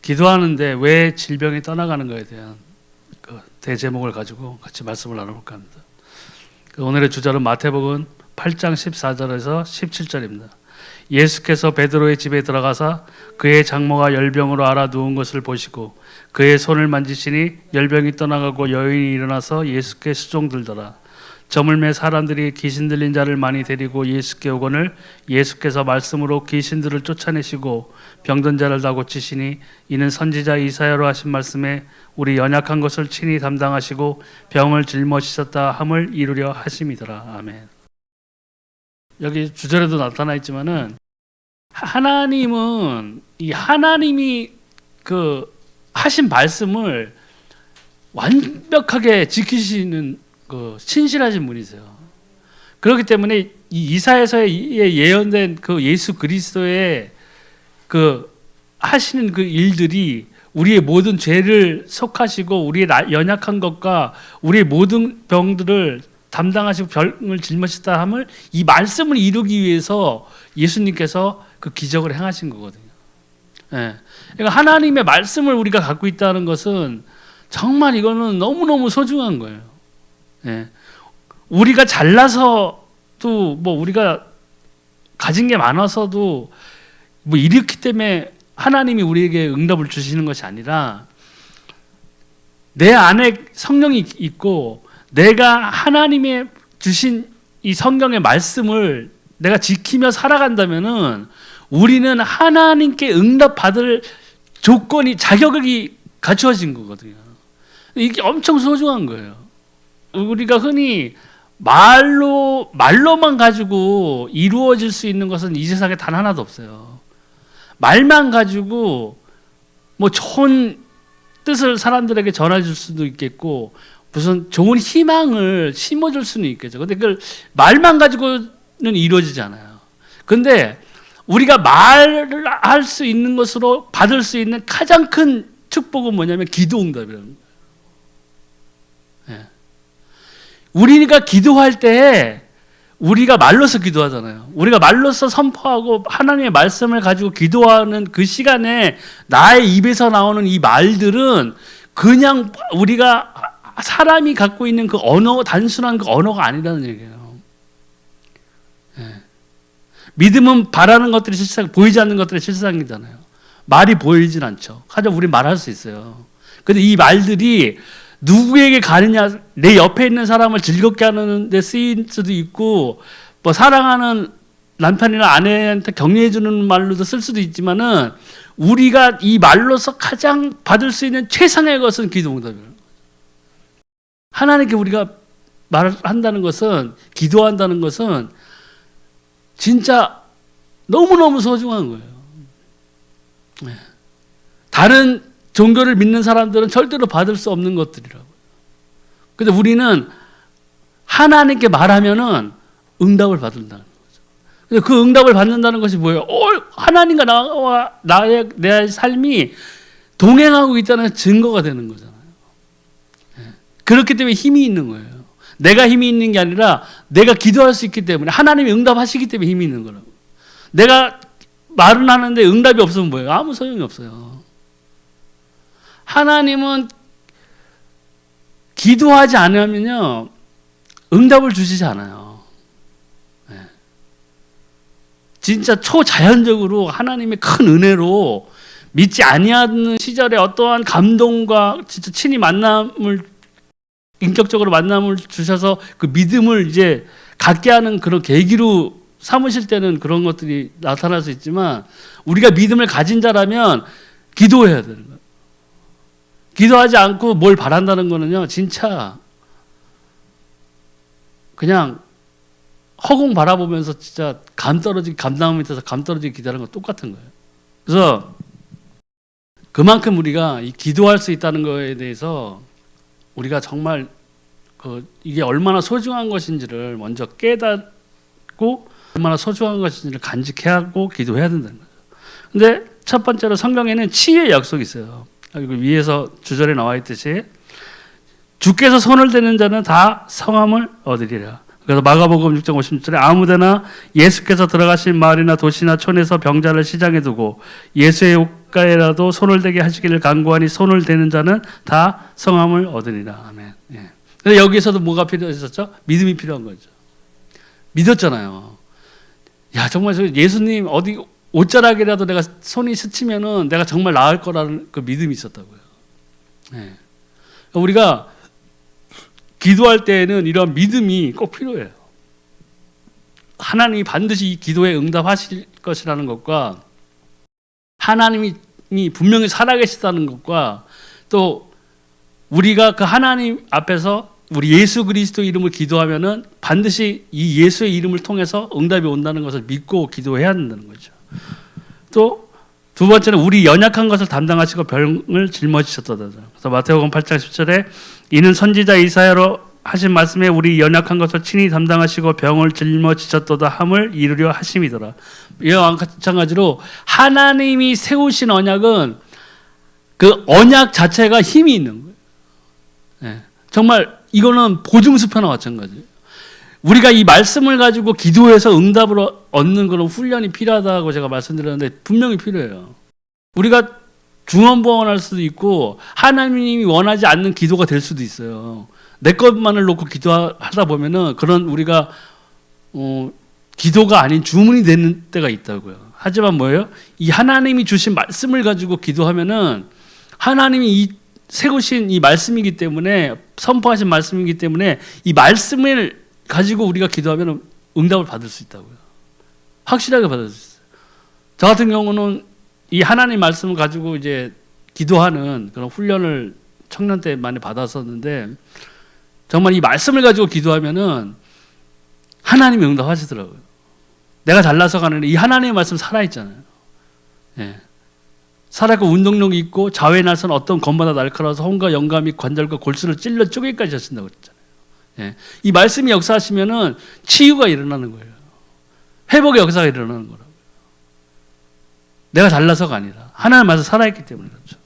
기도하는데 왜 질병이 떠나가는 거에 대한 그 대제목을 가지고 같이 말씀을 나눠볼까 합니다. 오늘의 주절은 마태복음 8장 14절에서 17절입니다. 예수께서 베드로의 집에 들어가사 그의 장모가 열병으로 앓아 누운 것을 보시고 그의 손을 만지시니 열병이 떠나가고 여인이 일어나서 예수께 수종들더라. 점을 매 사람들이 귀신 들린 자를 많이 데리고 예수께 오거늘 예수께서 말씀으로 귀신들을 쫓아내시고 병든 자를 다 고치시니 이는 선지자 이사야로 하신 말씀에 우리 연약한 것을 친히 담당하시고 병을 짊어지셨다 함을 이루려 하심이더라. 아멘. 여기 주절에도 나타나 있지만은 하나님은 이 하나님이 그 하신 말씀을 완벽하게 지키시는 그 신실하신 분이세요. 그렇기 때문에 이 이사야서에 예언된 그 예수 그리스도의 그 하시는 그 일들이 우리의 모든 죄를 속하시고 우리의 연약한 것과 우리의 모든 병들을 담당하시고 병을 짊어지셨다 함을 이 말씀을 이루기 위해서 예수님께서 그 기적을 행하신 거거든요. 예. 그러니까 하나님의 말씀을 우리가 갖고 있다는 것은 정말 이거는 너무너무 소중한 거예요. 예. 우리가 잘나서도 뭐 우리가 가진 게 많아서도 뭐 이렇기 때문에 하나님이 우리에게 응답을 주시는 것이 아니라 내 안에 성령이 있고 내가 하나님의 주신 이 성경의 말씀을 내가 지키며 살아간다면은 우리는 하나님께 응답받을 조건이 자격이 갖추어진 거거든요. 이게 엄청 소중한 거예요. 우리가 흔히 말로만 가지고 이루어질 수 있는 것은 이 세상에 단 하나도 없어요. 말만 가지고 뭐 좋은 뜻을 사람들에게 전해줄 수도 있겠고 무슨 좋은 희망을 심어줄 수는 있겠죠. 근데 그걸 말만 가지고는 이루어지지 않아요. 근데 우리가 말할 수 있는 것으로 받을 수 있는 가장 큰 축복은 뭐냐면 기도 응답이라는 거예요. 예. 우리가 기도할 때 우리가 말로서 기도하잖아요. 우리가 말로서 선포하고 하나님의 말씀을 가지고 기도하는 그 시간에 나의 입에서 나오는 이 말들은 그냥 우리가 사람이 갖고 있는 그 언어, 단순한 그 언어가 아니라는 얘기예요. 예. 믿음은 바라는 것들이 실상, 보이지 않는 것들이 실상이잖아요. 말이 보이진 않죠. 하지만 우리 말할 수 있어요. 근데 이 말들이 누구에게 가느냐, 내 옆에 있는 사람을 즐겁게 하는 데 쓰일 수도 있고, 뭐 사랑하는 남편이나 아내한테 격려해주는 말로도 쓸 수도 있지만은 우리가 이 말로서 가장 받을 수 있는 최상의 것은 기도응답이에요. 하나님께 우리가 말한다는 것은, 기도한다는 것은 진짜 너무너무 소중한 거예요. 네. 다른 종교를 믿는 사람들은 절대로 받을 수 없는 것들이라고요. 근데 우리는 하나님께 말하면은 응답을 받는다는 거죠. 근데 그 응답을 받는다는 것이 뭐예요? 하나님과 나와 내 삶이 동행하고 있다는 증거가 되는 거잖아요. 그렇기 때문에 힘이 있는 거예요. 내가 힘이 있는 게 아니라 내가 기도할 수 있기 때문에 하나님이 응답하시기 때문에 힘이 있는 거라고. 내가 말은 하는데 응답이 없으면 뭐예요? 아무 소용이 없어요. 하나님은 기도하지 않으면요 응답을 주시지 않아요. 네. 진짜 초자연적으로 하나님의 큰 은혜로 믿지 아니하는 시절에 어떠한 감동과 진짜 친히 만남을 인격적으로 만남을 주셔서 그 믿음을 이제 갖게 하는 그런 계기로 삼으실 때는 그런 것들이 나타날 수 있지만 우리가 믿음을 가진 자라면 기도해야 되는 거예요. 기도하지 않고 뭘 바란다는 거는요 진짜 그냥 허공 바라보면서 진짜 감나무 밑에서 감 떨어지기 기다리는 거 똑같은 거예요. 그래서 그만큼 우리가 이 기도할 수 있다는 거에 대해서 우리가 정말 이게 얼마나 소중한 것인지를 먼저 깨닫고 얼마나 소중한 것인지를 간직해야 하고 기도해야 된다는 거죠. 근데 첫 번째로 성경에는 치유의 약속이 있어요. 그리고 위에서 주절에 나와 있듯이 주께서 손을 대는 자는 다 성함을 얻으리라. 그래서 마가복음 6장 56절에 아무데나 예수께서 들어가신 마을이나 도시나 촌에서 병자를 시장에 두고 예수의 물가에라도 손을 대게 하시기를 간구하니 손을 대는 자는 다 성함을 얻으리라. 아멘. 예. 근데 여기서도 뭐가 필요했었죠? 믿음이 필요한 거죠. 믿었잖아요. 야, 정말 예수님 어디 옷자락이라도 내가 손이 스치면은 내가 정말 나을 거라는 그 믿음이 있었다고요. 예. 우리가 기도할 때에는 이런 믿음이 꼭 필요해요. 하나님이 반드시 이 기도에 응답하실 것이라는 것과 하나님이 분명히 살아계시다는 것과 또 우리가 그 하나님 앞에서 우리 예수 그리스도 이름을 기도하면은 반드시 이 예수의 이름을 통해서 응답이 온다는 것을 믿고 기도해야 한다는 거죠. 또 두 번째는 우리 연약한 것을 담당하시고 병을 짊어지셨도다. 그래서 마태복음 8장 10절에 이는 선지자 이사야로 하신 말씀에 우리 연약한 것을 친히 담당하시고 병을 짊어지셨도다 함을 이루려 하심이더라. 이와 마찬가지로 하나님이 세우신 언약은 그 언약 자체가 힘이 있는 거예요. 네. 정말 이거는 보증수표나 마찬가지예요. 우리가 이 말씀을 가지고 기도해서 응답을 얻는 그런 훈련이 필요하다고 제가 말씀드렸는데 분명히 필요해요. 우리가 중언부언할 수도 있고 하나님이 원하지 않는 기도가 될 수도 있어요. 내 것만을 놓고 기도하다 보면은 그런 우리가 기도가 아닌 주문이 되는 때가 있다고요. 하지만 뭐예요? 이 하나님이 주신 말씀을 가지고 기도하면은 하나님이 이 세우신 이 말씀이기 때문에 선포하신 말씀이기 때문에 이 말씀을 가지고 우리가 기도하면 응답을 받을 수 있다고요. 확실하게 받을 수 있어요. 저 같은 경우는 이 하나님 말씀을 가지고 이제 기도하는 그런 훈련을 청년 때 많이 받았었는데 정말 이 말씀을 가지고 기도하면은 하나님이 응답하시더라고요. 내가 잘나서 가는 이 하나님의 말씀 살아있잖아요. 예. 살아있고 운동력이 있고 자외의 날선 어떤 검보다 날카로워서 혼과 영감이 관절과 골수를 찔러 쪼개기까지 하신다고 그랬잖아요. 예. 이 말씀이 역사하시면은 치유가 일어나는 거예요. 회복의 역사가 일어나는 거라고요. 내가 잘나서가 아니라 하나님 말씀 살아있기 때문에 그렇죠.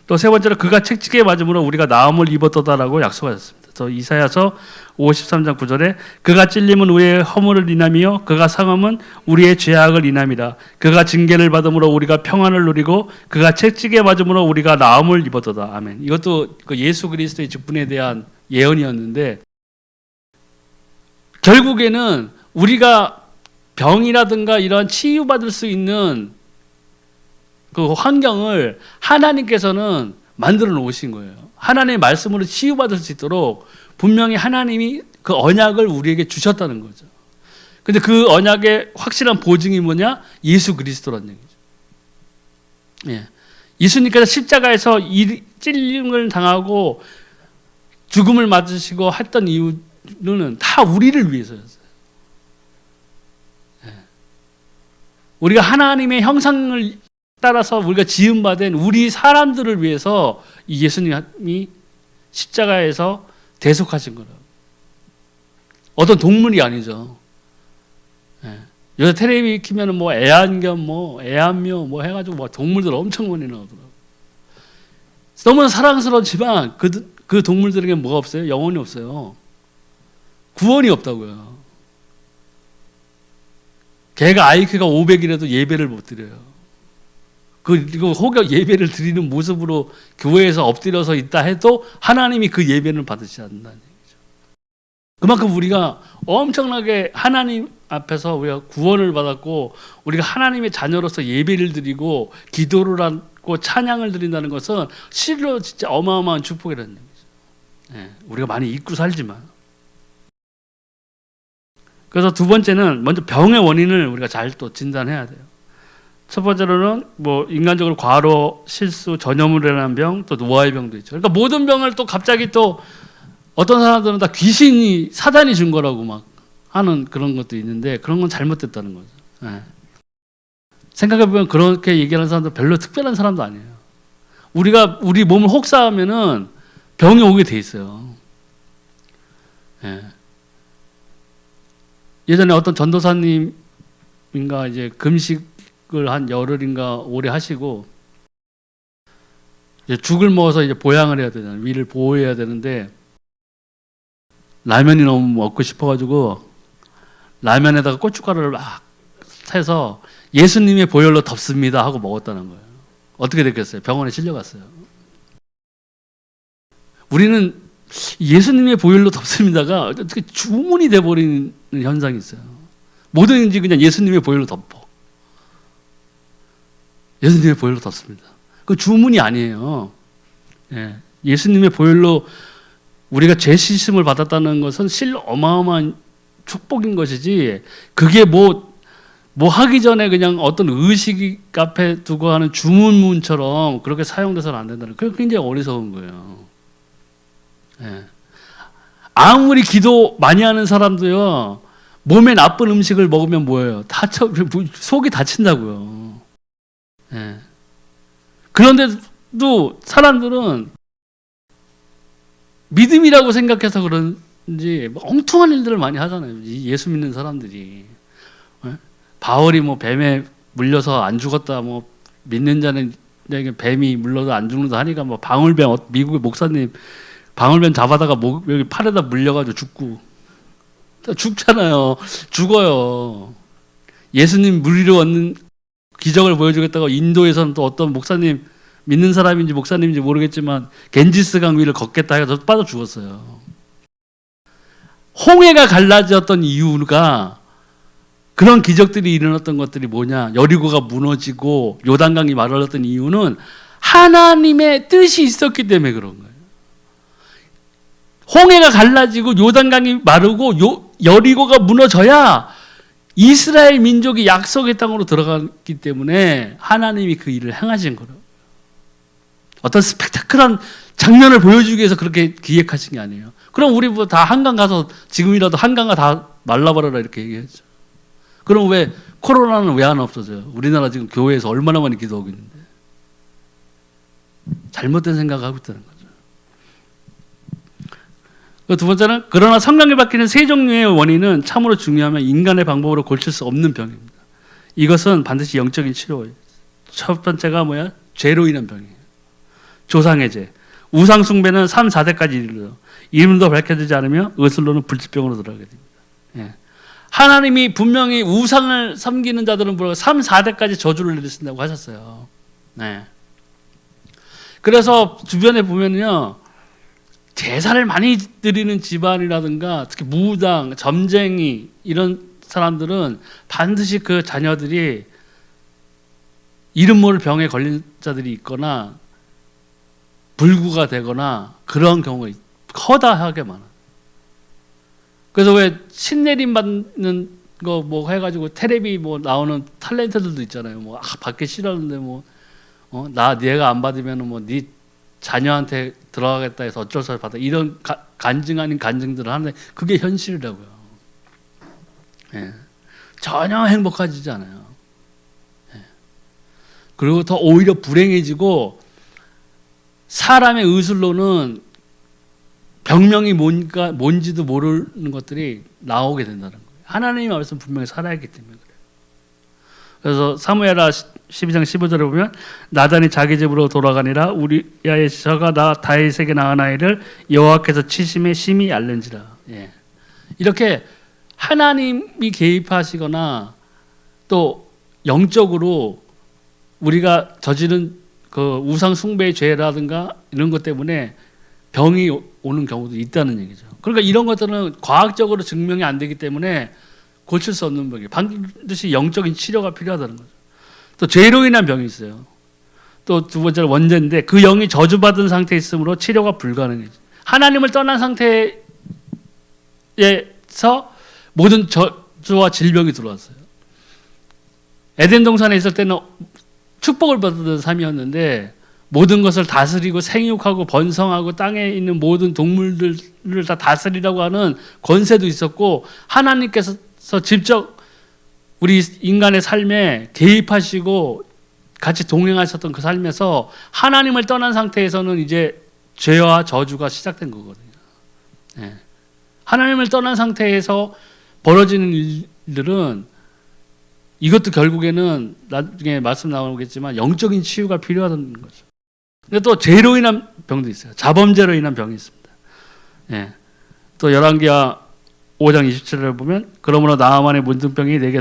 또 세 번째로 그가 책찍에 맞음으로 우리가 나음을 입었도다라고 약속하셨습니다. 또 이사야서 53장 9절에 그가 찔림은 우리의 허물을 인함이요 그가 상함은 우리의 죄악을 인함이라. 그가 징계를 받음으로 우리가 평안을 누리고 그가 책찍에 맞음으로 우리가 나음을 입었도다. 아멘. 이것도 그 예수 그리스도의 직분에 대한 예언이었는데 결국에는 우리가 병이라든가 이런 치유받을 수 있는 그 환경을 하나님께서는 만들어 놓으신 거예요. 하나님의 말씀으로 치유받을 수 있도록 분명히 하나님이 그 언약을 우리에게 주셨다는 거죠. 근데 그 언약의 확실한 보증이 뭐냐? 예수 그리스도라는 얘기죠. 예. 예수님께서 십자가에서 찔림을 당하고 죽음을 맞으시고 했던 이유는 다 우리를 위해서였어요. 예. 우리가 하나님의 형상을 따라서 우리가 지음받은 우리 사람들을 위해서 이 예수님이 십자가에서 대속하신 거라고. 어떤 동물이 아니죠. 예. 요새 텔레비 키면은 뭐 애완견, 뭐 애완묘, 뭐 해가지고 뭐 동물들 엄청 많이 나오더라고. 너무나 사랑스럽지만 그 동물들에게 뭐가 없어요? 영혼이 없어요. 구원이 없다고요. 개가 IQ가 500이라도 예배를 못 드려요. 그리고 혹여 예배를 드리는 모습으로 교회에서 엎드려서 있다 해도 하나님이 그 예배를 받으시지 않는다는 얘기죠. 그만큼 우리가 엄청나게 하나님 앞에서 우리가 구원을 받았고 우리가 하나님의 자녀로서 예배를 드리고 기도를 하고 찬양을 드린다는 것은 실로 진짜 어마어마한 축복이라는 얘기죠. 예, 우리가 많이 잊고 살지만. 그래서 두 번째는 먼저 병의 원인을 우리가 잘 또 진단해야 돼요. 첫 번째로는 뭐 인간적으로 과로, 실수, 전염으로 인한 병, 또 노화의 병도 있죠. 그러니까 모든 병을 또 갑자기 또 어떤 사람들은 다 귀신이 사단이 준 거라고 막 하는 그런 것도 있는데 그런 건 잘못됐다는 거죠. 예. 생각해 보면 그렇게 얘기하는 사람도 별로 특별한 사람도 아니에요. 우리가 우리 몸을 혹사하면은 병이 오게 돼 있어요. 예. 예전에 어떤 전도사님인가 이제 금식을 한 열흘인가 오래 하시고 이제 죽을 먹어서 이제 보양을 해야 되잖아요. 위를 보호해야 되는데 라면이 너무 먹고 싶어가지고 라면에다가 고춧가루를 막 해서 예수님의 보혈로 덮습니다 하고 먹었다는 거예요. 어떻게 됐겠어요? 병원에 실려갔어요. 우리는 예수님의 보혈로 덮습니다가 어떻게 주문이 돼버리는 현상이 있어요. 뭐든지 그냥 예수님의 보혈로 덮어. 예수님의 보혈로 덮습니다. 그 주문이 아니에요. 예. 예수님의 보혈로 우리가 죄 씻음을 받았다는 것은 실 어마어마한 축복인 것이지, 그게 뭐 하기 전에 그냥 어떤 의식 앞에 두고 하는 주문문처럼 그렇게 사용돼서는 안 된다는, 그게 굉장히 어리석은 거예요. 예. 아무리 기도 많이 하는 사람도요, 몸에 나쁜 음식을 먹으면 뭐예요? 속이 다친다고요. 예. 그런데도 사람들은 믿음이라고 생각해서 그런지 엉뚱한 일들을 많이 하잖아요. 예수 믿는 사람들이. 예? 바울이 뭐 뱀에 물려서 안 죽었다, 뭐 믿는 자는 뱀이 물려도 안 죽는다 하니까, 뭐 방울뱀, 미국의 목사님 방울뱀 잡아다가 여기 팔에다 물려가지고 죽잖아요. 죽어요. 예수님 물리로 얻는 기적을 보여주겠다고 인도에서는 또 어떤 목사님, 믿는 사람인지 목사님인지 모르겠지만 겐지스강 위를 걷겠다 해서 빠져 죽었어요. 홍해가 갈라졌던 이유가, 그런 기적들이 일어났던 것들이 뭐냐, 여리고가 무너지고 요단강이 마르렀던 이유는 하나님의 뜻이 있었기 때문에 그런 거예요. 홍해가 갈라지고 요단강이 마르고 여리고가 무너져야 이스라엘 민족이 약속의 땅으로 들어갔기 때문에 하나님이 그 일을 행하신 거예요. 어떤 스펙타클한 장면을 보여주기 위해서 그렇게 기획하신 게 아니에요. 그럼 우리 뭐 다 한강 가서 지금이라도 한강가 다 말라버려라 이렇게 얘기했죠. 그럼 왜 코로나는 왜 안 없어져요? 우리나라 지금 교회에서 얼마나 많이 기도하고 있는데. 잘못된 생각을 하고 있다는 거죠. 두 번째는, 그러나 성령이 바뀌는 세 종류의 원인은 참으로 중요하면 인간의 방법으로 고칠 수 없는 병입니다. 이것은 반드시 영적인 치료예요. 첫 번째가 뭐야? 죄로 인한 병이에요. 조상의 죄. 우상 숭배는 3, 4대까지 이르러 이름도 밝혀지지 않으며 의술로는 불치병으로 들어가게 됩니다. 예. 하나님이 분명히 우상을 섬기는 자들은 3, 4대까지 저주를 내리신다고 하셨어요. 네. 그래서 주변에 보면요, 제사를 많이 드리는 집안이라든가 특히 무당, 점쟁이 이런 사람들은 반드시 그 자녀들이 이름 모를 병에 걸린 자들이 있거나 불구가 되거나 그런 경우가 허다하게 많아요. 그래서 왜 신내림 받는 거 뭐 해가지고 텔레비 뭐 나오는 탤런트들도 있잖아요. 뭐 받기 싫었는데 뭐 내가 안 받으면 뭐 네 자녀한테 들어가겠다 해서 어쩔 수 없이 받아, 이런 간증 아닌 간증들을 하는데 그게 현실이라고요. 예. 전혀 행복하지 않아요. 예. 그리고 더 오히려 불행해지고, 사람의 의술로는 병명이 뭔지도 모르는 것들이 나오게 된다는 거예요. 하나님의 말씀 분명히 살아있기 때문에 그래요. 그래서 사무엘하 12장 15절에 보면, 나단이 자기 집으로 돌아가니라 우리야의 저가 나 다윗에게 낳은 아이를 여호와께서 치심에 심히 앓는지라. 예. 이렇게 하나님이 개입하시거나 또 영적으로 우리가 저지른 그 우상 숭배의 죄라든가 이런 것 때문에 병이 오는 경우도 있다는 얘기죠. 그러니까 이런 것들은 과학적으로 증명이 안 되기 때문에 고칠 수 없는 병이에요. 반드시 영적인 치료가 필요하다는 거죠. 또 죄로 인한 병이 있어요. 또 두 번째는 원죄인데, 그 영이 저주받은 상태에 있으므로 치료가 불가능해요. 하나님을 떠난 상태에서 모든 저주와 질병이 들어왔어요. 에덴 동산에 있을 때는 축복을 받던 삶이었는데, 모든 것을 다스리고 생육하고 번성하고 땅에 있는 모든 동물들을 다 다스리라고 하는 권세도 있었고, 하나님께서 직접 우리 인간의 삶에 개입하시고 같이 동행하셨던 그 삶에서 하나님을 떠난 상태에서는 이제 죄와 저주가 시작된 거거든요. 네. 하나님을 떠난 상태에서 벌어지는 일들은, 이것도 결국에는 나중에 말씀 나오겠지만 영적인 치유가 필요하다는 거죠. 근데 또 죄로 인한 병도 있어요. 자범죄로 인한 병이 있습니다. 예. 또 열왕기하 5장 27절을 보면, 그러므로 나아만의 문둥병이 내게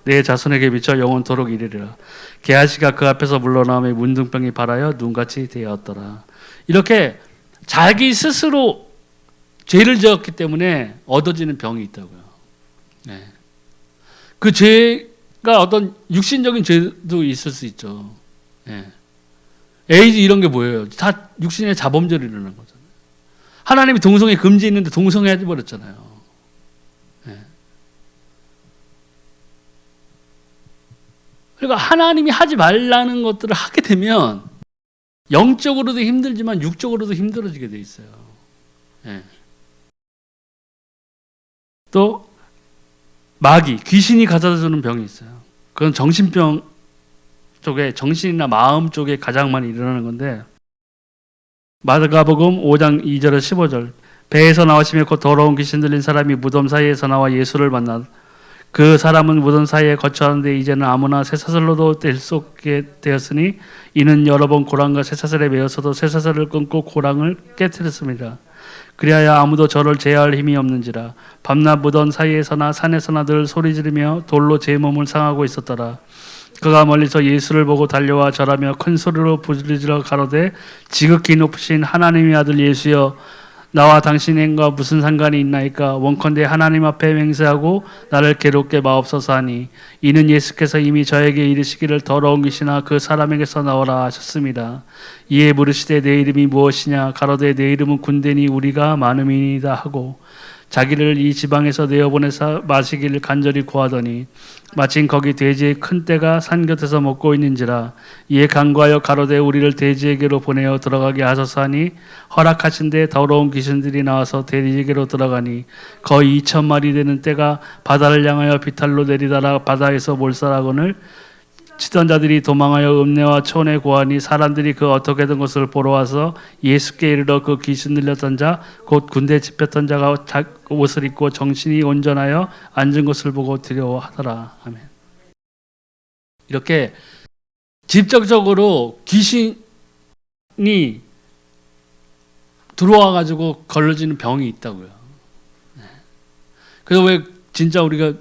내 자손에게 비쳐 영원토록 이르리라. 게하시가 그 앞에서 물러나오며 문둥병이 발하여 눈같이 되었더라. 이렇게 자기 스스로 죄를 지었기 때문에 얻어지는 병이 있다고요. 네. 그 죄가 어떤 육신적인 죄도 있을 수 있죠. 네. 에이즈 이런 게 뭐예요? 다 육신의 자범죄로 일어나는 거잖아요. 하나님이 동성애 금지했는데 동성애 해버렸잖아요. 네. 그러니까 하나님이 하지 말라는 것들을 하게 되면 영적으로도 힘들지만 육적으로도 힘들어지게 돼 있어요. 네. 또 마귀, 귀신이 가져다주는 병이 있어요. 그건 정신병 쪽에, 정신이나 마음 쪽에 가장 많이 일어나는 건데, 마가복음 5장 2절에서 15절, 배에서 나오시며 곧 더러운 귀신 들린 사람이 무덤 사이에서 나와 예수를 만나 그 사람은 무덤 사이에 거처하는데 이제는 아무나 쇠사슬로도 뗄 수 없게 되었으니 이는 여러 번 고랑과 쇠사슬에 매어서도 쇠사슬을 끊고 고랑을 깨뜨렸습니다. 그리하여 아무도 저를 제어할 힘이 없는지라. 밤낮 무덤 사이에서나 산에서나 늘 소리 지르며 돌로 제 몸을 상하고 있었더라. 그가 멀리서 예수를 보고 달려와 절하며 큰 소리로 부르짖어 가로되 지극히 높으신 하나님의 아들 예수여, 나와 당신의 행과 무슨 상관이 있나이까? 원컨대 하나님 앞에 맹세하고 나를 괴롭게 마옵소서 하니, 이는 예수께서 이미 저에게 이르시기를 더러운 귀신아 그 사람에게서 나오라 하셨습니다. 이에 물으시되 내 이름이 무엇이냐? 가로되 내 이름은 군대니 우리가 많음이니이다 하고 자기를 이 지방에서 내어보내사 마시기를 간절히 구하더니 마침 거기 돼지의 큰 떼가 산 곁에서 먹고 있는지라. 이에 간구하여 가로되 우리를 돼지에게로 보내어 들어가게 하소서 하니 허락하신데 더러운 귀신들이 나와서 돼지에게로 들어가니 거의 2,000마리 되는 떼가 바다를 향하여 비탈로 내리다가 바다에서 몰살하거늘 치던 자들이 도망하여 읍내와 촌에 고하니 사람들이 그 어떻게 된 것을 보러 와서 예수께 이르러 그 귀신 들렸던 자 곧 군대 집혔던 자가 옷을 입고 정신이 온전하여 앉은 것을 보고 두려워하더라. 아멘. 이렇게 직접적으로 귀신이 들어와 가지고 걸러지는 병이 있다고요. 그래서 왜 진짜 우리가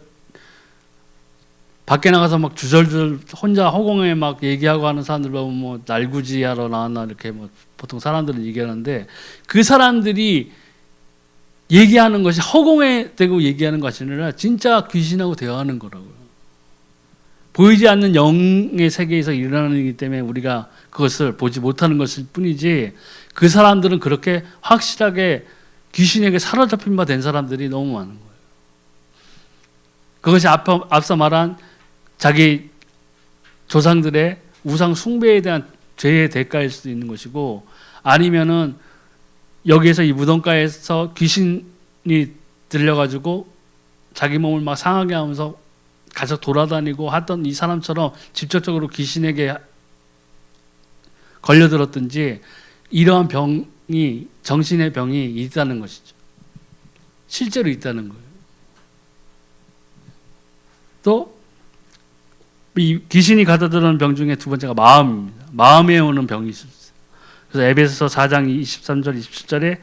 밖에 나가서 막 주절주절 혼자 허공에 막 얘기하고 하는 사람들 보면 뭐 날구지 하러 나왔나 이렇게 뭐 보통 사람들은 얘기하는데, 그 사람들이 얘기하는 것이 허공에 대고 얘기하는 것이 아니라 진짜 귀신하고 대화하는 거라고요. 보이지 않는 영의 세계에서 일어나는 일이기 때문에 우리가 그것을 보지 못하는 것일 뿐이지, 그 사람들은 그렇게 확실하게 귀신에게 사로잡힌 바 된 사람들이 너무 많은 거예요. 그것이 앞서 말한 자기 조상들의 우상 숭배에 대한 죄의 대가일 수도 있는 것이고, 아니면은 여기에서 이 무덤가에서 귀신이 들려가지고 자기 몸을 막 상하게 하면서 가서 돌아다니고 하던 이 사람처럼 직접적으로 귀신에게 걸려들었든지, 이러한 병이, 정신의 병이 있다는 것이죠. 실제로 있다는 거예요. 또 이 귀신이 가둬드는 병 중에 두 번째가 마음입니다. 마음에 오는 병이 있어요. 그래서 에베소서 4장 23절 27절에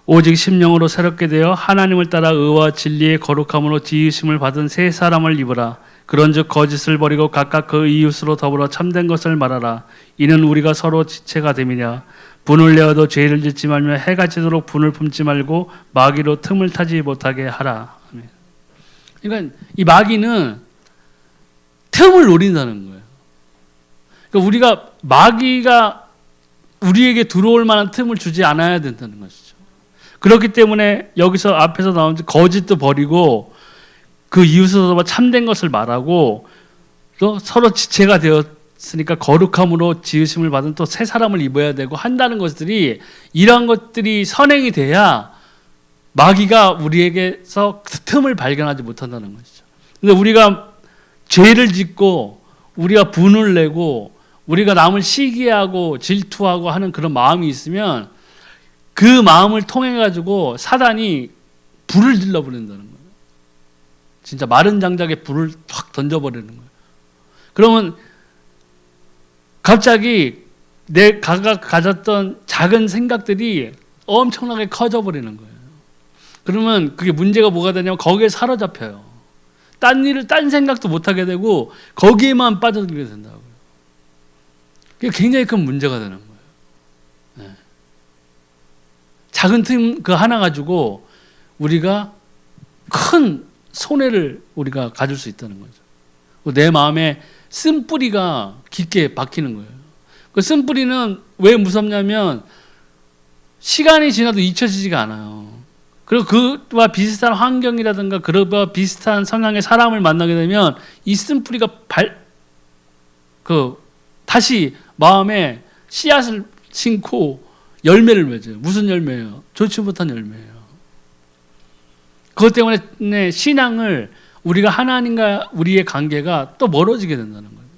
오직 심령으로 새롭게 되어 하나님을 따라 의와 진리의 거룩함으로 지으심을 받은 새 사람을 입으라. 그런즉 거짓을 버리고 각각 그 이웃으로 더불어 참된 것을 말하라. 이는 우리가 서로 지체가 됨이냐. 분을 내어도 죄를 짓지 말며 해가 지도록 분을 품지 말고 마귀로 틈을 타지 못하게 하라. 그러니까 이 마귀는 틈을 노린다는 거예요. 그러니까 우리가 마귀가 우리에게 들어올 만한 틈을 주지 않아야 된다는 것이죠. 그렇기 때문에 여기서 앞에서 나온 거짓도 버리고 그 이웃으로 참된 것을 말하고 또 서로 지체가 되었으니까 거룩함으로 지으심을 받은 또 새 사람을 입어야 되고 한다는 것들이, 이러한 것들이 선행이 돼야 마귀가 우리에게서 그 틈을 발견하지 못한다는 것이죠. 근데 우리가 죄를 짓고 우리가 분을 내고 우리가 남을 시기하고 질투하고 하는 그런 마음이 있으면 그 마음을 통해 가지고 사단이 불을 질러버린다는 거예요. 진짜 마른 장작에 불을 확 던져버리는 거예요. 그러면 갑자기 내 각각 가졌던 작은 생각들이 엄청나게 커져버리는 거예요. 그러면 그게 문제가 뭐가 되냐면 거기에 사로잡혀요. 딴 생각도 못 하게 되고 거기에만 빠져들게 된다고요. 그게 굉장히 큰 문제가 되는 거예요. 네. 작은 틈 그 하나 가지고 우리가 큰 손해를 우리가 가질 수 있다는 거죠. 내 마음에 쓴뿌리가 깊게 박히는 거예요. 그 쓴뿌리는 왜 무섭냐면 시간이 지나도 잊혀지지가 않아요. 그리고 그와 비슷한 환경이라든가 그와 비슷한 성향의 사람을 만나게 되면 이 쓴뿌리가 다시 마음에 씨앗을 심고 열매를 맺어요. 무슨 열매예요? 좋지 못한 열매예요. 그것 때문에 신앙을 우리가 하나님과 우리의 관계가 또 멀어지게 된다는 거예요.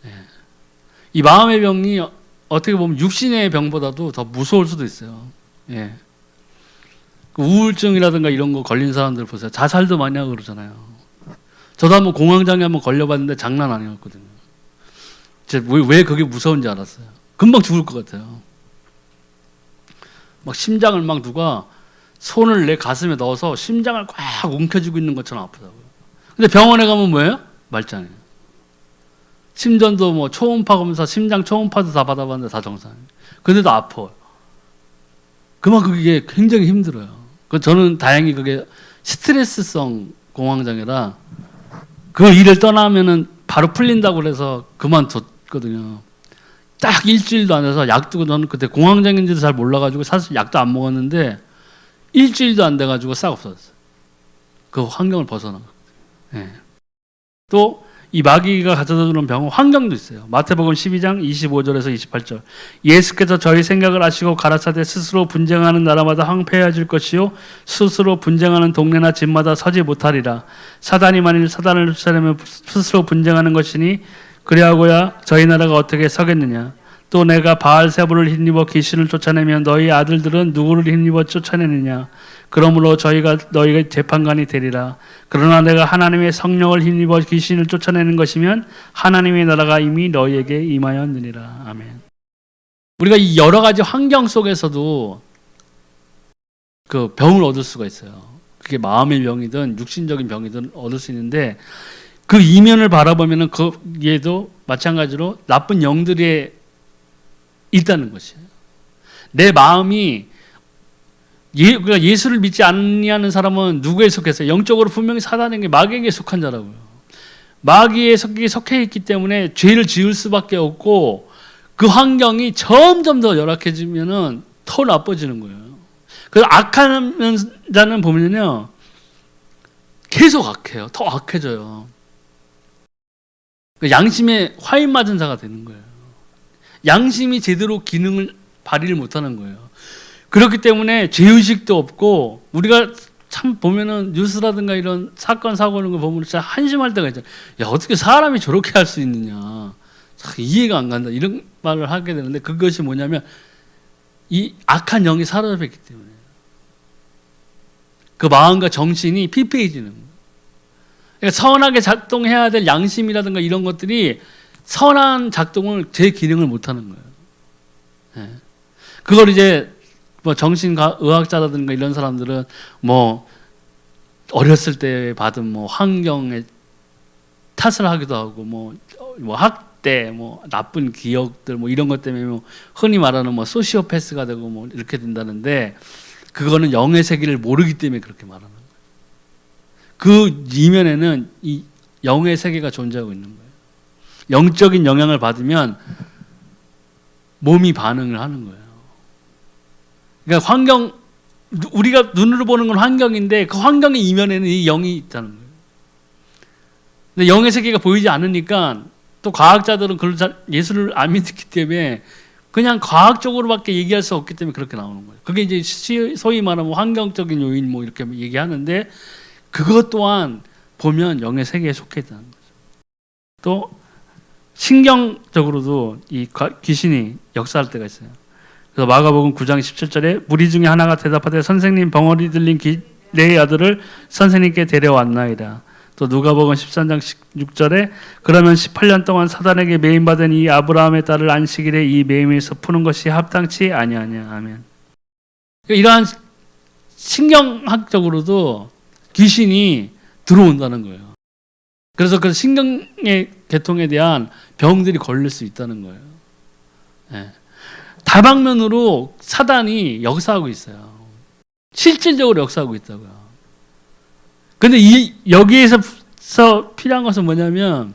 예. 이 마음의 병이 어떻게 보면 육신의 병보다도 더 무서울 수도 있어요. 예. 그 우울증이라든가 이런 거 걸린 사람들 보세요. 자살도 많이 하고 그러잖아요. 저도 한번 공황장애 한번 걸려봤는데 장난 아니었거든요. 왜 그게 무서운지 알았어요. 금방 죽을 것 같아요. 막 심장을 막 누가 손을 내 가슴에 넣어서 심장을 꽉 움켜쥐고 있는 것처럼 아프다고요. 근데 병원에 가면 뭐예요? 말짱해요. 심전도 뭐 초음파 검사, 심장 초음파도 다 받아봤는데 다 정상이에요. 근데도 아파요. 그만큼 그게 굉장히 힘들어요. 저는 다행히 그게 스트레스성 공황장애라 그 일을 떠나면은 바로 풀린다고 그래서 그만뒀거든요. 딱 일주일도 안 돼서 약 두고 저는 그때 공황장애인지도 잘 몰라가지고 사실 약도 안 먹었는데 일주일도 안 돼가지고 싹 없어졌어요. 그 환경을 벗어나거든요. 예. 또 이 마귀가 가져다 주는 병은 환경도 있어요. 마태복음 12장 25절에서 28절. 예수께서 저희 생각을 아시고 가라사대 스스로 분쟁하는 나라마다 황폐해질 것이요 스스로 분쟁하는 동네나 집마다 서지 못하리라. 사단이 만일 사단을 쫓아내면 스스로 분쟁하는 것이니 그리하고야 저희 나라가 어떻게 서겠느냐. 또 내가 바알세불을 힘입어 귀신을 쫓아내면 너희 아들들은 누구를 힘입어 쫓아내느냐. 그러므로 저희가 너희가 재판관이 되리라. 그러나 내가 하나님의 성령을 힘입어 귀신을 쫓아내는 것이면 하나님의 나라가 이미 너희에게 임하였느니라. 아멘. 우리가 이 여러 가지 환경 속에서도 그 병을 얻을 수가 있어요. 그게 마음의 병이든 육신적인 병이든 얻을 수 있는데 그 이면을 바라보면은 거기에도 마찬가지로 나쁜 영들이 있다는 것이에요. 내 마음이 그러니까 예수를 믿지 않는 사람은 누구에 속했어요? 영적으로 분명히 사단에게 마귀에게 속한 자라고요. 마귀에 속해 있기 때문에 죄를 지을 수밖에 없고 그 환경이 점점 더 열악해지면은 더 나빠지는 거예요. 그래서 악한 자는 보면요 계속 악해요. 더 악해져요. 양심에 화인 맞은 자가 되는 거예요. 양심이 제대로 기능을 발휘를 못하는 거예요. 그렇기 때문에 죄의식도 없고 우리가 참 보면은 뉴스라든가 이런 사건 사고 이런 거 보면 진짜 한심할 때가 있잖아요. 야 어떻게 사람이 저렇게 할 수 있느냐. 참 이해가 안 간다. 이런 말을 하게 되는데 그것이 뭐냐면 이 악한 영이 사로잡혔기 때문에 그 마음과 정신이 피폐해지는 거예요. 그러니까 선하게 작동해야 될 양심이라든가 이런 것들이 선한 작동을 제 기능을 못하는 거예요. 네. 그걸 이제 뭐 정신의학자라든가 이런 사람들은 뭐 어렸을 때 받은 뭐 환경에 탓을 하기도 하고 뭐 학대 뭐 나쁜 기억들 뭐 이런 것 때문에 뭐 흔히 말하는 뭐 소시오패스가 되고 뭐 이렇게 된다는데 그거는 영의 세계를 모르기 때문에 그렇게 말하는 거예요. 그 이면에는 이 영의 세계가 존재하고 있는 거예요. 영적인 영향을 받으면 몸이 반응을 하는 거예요. 그러니까 환경, 우리가 눈으로 보는 건 환경인데 그 환경의 이면에는 이 영이 있다는 거예요. 근데 영의 세계가 보이지 않으니까 또 과학자들은 그걸 예수를 안 믿기 때문에 그냥 과학적으로밖에 얘기할 수 없기 때문에 그렇게 나오는 거예요. 그게 이제 소위 말하면 환경적인 요인 뭐 이렇게 얘기하는데 그것 또한 보면 영의 세계에 속해 있다는 거죠. 또 신경적으로도 이 귀신이 역사할 때가 있어요. 그래서 마가복음 9장 17절에 무리 중에 하나가 대답하되 선생님 벙어리 들린 내 아들을 선생님께 데려왔나이다. 또 누가복음 13장 16절에 그러면 18년 동안 사단에게 매임받은 이 아브라함의 딸을 안식일에 이 매임에서 푸는 것이 합당치 아니하냐. 아멘. 이러한 신경학적으로도 귀신이 들어온다는 거예요. 그래서 그 신경의 계통에 대한 병들이 걸릴 수 있다는 거예요. 예. 다방면으로 사단이 역사하고 있어요. 실질적으로 역사하고 있다고요. 근데 여기에서 필요한 것은 뭐냐면,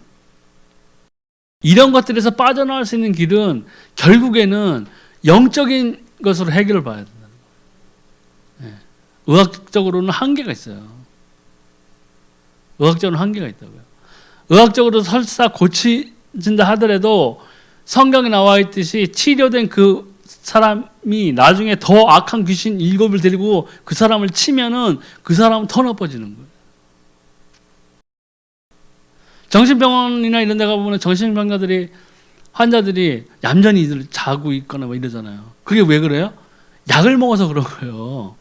이런 것들에서 빠져나올 수 있는 길은 결국에는 영적인 것으로 해결을 봐야 된다는 거예요. 예. 의학적으로는 한계가 있어요. 의학적으로는 한계가 있다고요. 의학적으로 설사 고쳐진다 하더라도 성경에 나와 있듯이 치료된 그 사람이 나중에 더 악한 귀신 7을 데리고 그 사람을 치면은 그 사람은 더 나빠지는 거예요. 정신병원이나 이런 데 가보면 정신병자들이, 환자들이 얌전히 자고 있거나 뭐 이러잖아요. 그게 왜 그래요? 약을 먹어서 그런 거예요.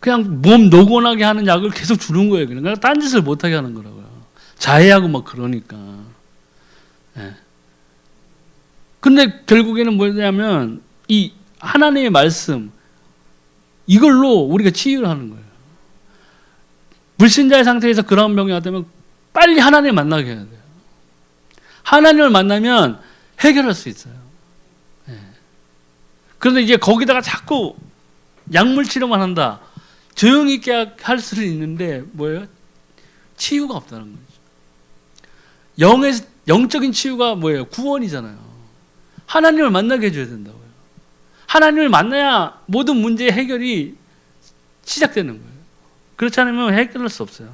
그냥 몸 노곤하게 하는 약을 계속 주는 거예요. 그러니까 딴짓을 못하게 하는 거라고요. 자해하고 막 그러니까. 예. 근데 결국에는 뭐냐면 이 하나님의 말씀, 이걸로 우리가 치유를 하는 거예요. 불신자의 상태에서 그런 병이 왔다면 빨리 하나님을 만나게 해야 돼요. 하나님을 만나면 해결할 수 있어요. 예. 그런데 이제 거기다가 자꾸 약물 치료만 한다. 조용히 있게 할 수는 있는데 뭐예요? 치유가 없다는 거죠. 영적인 치유가 뭐예요? 구원이잖아요. 하나님을 만나게 해줘야 된다고요. 하나님을 만나야 모든 문제의 해결이 시작되는 거예요. 그렇지 않으면 해결할 수 없어요.